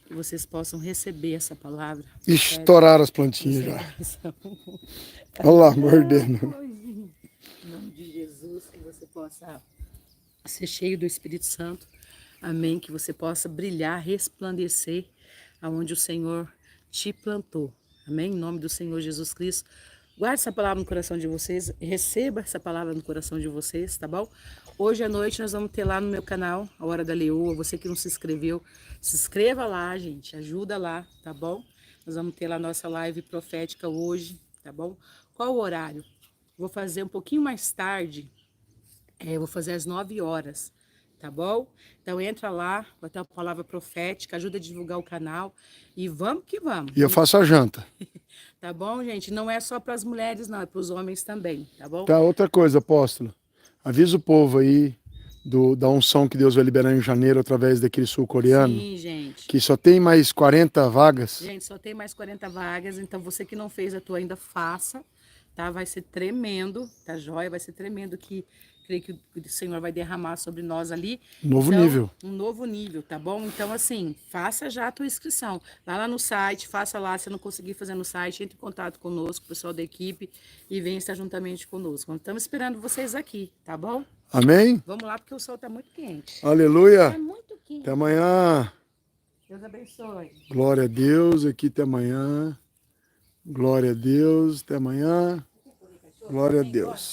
Que vocês possam receber essa palavra. Estouraram as plantinhas já. Olha lá, mordendo. Em nome de Jesus, que você possa ser cheio do Espírito Santo. Amém? Que você possa brilhar, resplandecer aonde o Senhor te plantou. Amém? Em nome do Senhor Jesus Cristo. Guarde essa palavra no coração de vocês, receba essa palavra no coração de vocês, tá bom? Hoje à noite nós vamos ter lá no meu canal, A Hora da Leoa. Você que não se inscreveu, se inscreva lá, gente, ajuda lá, tá bom? Nós vamos ter lá nossa live profética hoje, tá bom? Qual o horário? Vou fazer um pouquinho mais tarde, vou fazer às 9 horas, tá bom? Então entra lá, vai ter uma palavra profética, ajuda a divulgar o canal e vamos que vamos. E eu faço a janta. Tá bom, gente? Não é só para as mulheres, não, é para os homens também, tá bom? Tá, outra coisa, apóstolo. Avisa o povo aí da unção que Deus vai liberar em janeiro através daquele sul-coreano. Sim, gente. Que só tem mais 40 vagas. Gente, só tem mais 40 vagas, então você que não fez a tua ainda, faça, tá? Vai ser tremendo, tá joia? Vai ser tremendo que creio que o Senhor vai derramar sobre nós ali. Novo Então, nível. Um novo nível, tá bom? Então, assim, faça já a tua inscrição. Vai lá no site, faça lá. Se não conseguir fazer no site, entre em contato conosco, o pessoal da equipe, e venha estar juntamente conosco. Estamos esperando vocês aqui, tá bom? Amém? Vamos lá, porque o sol tá muito quente. Aleluia. É muito quente. Até amanhã. Deus abençoe. Glória a Deus. Aqui até amanhã. Glória a Deus. Até amanhã. Glória a Deus.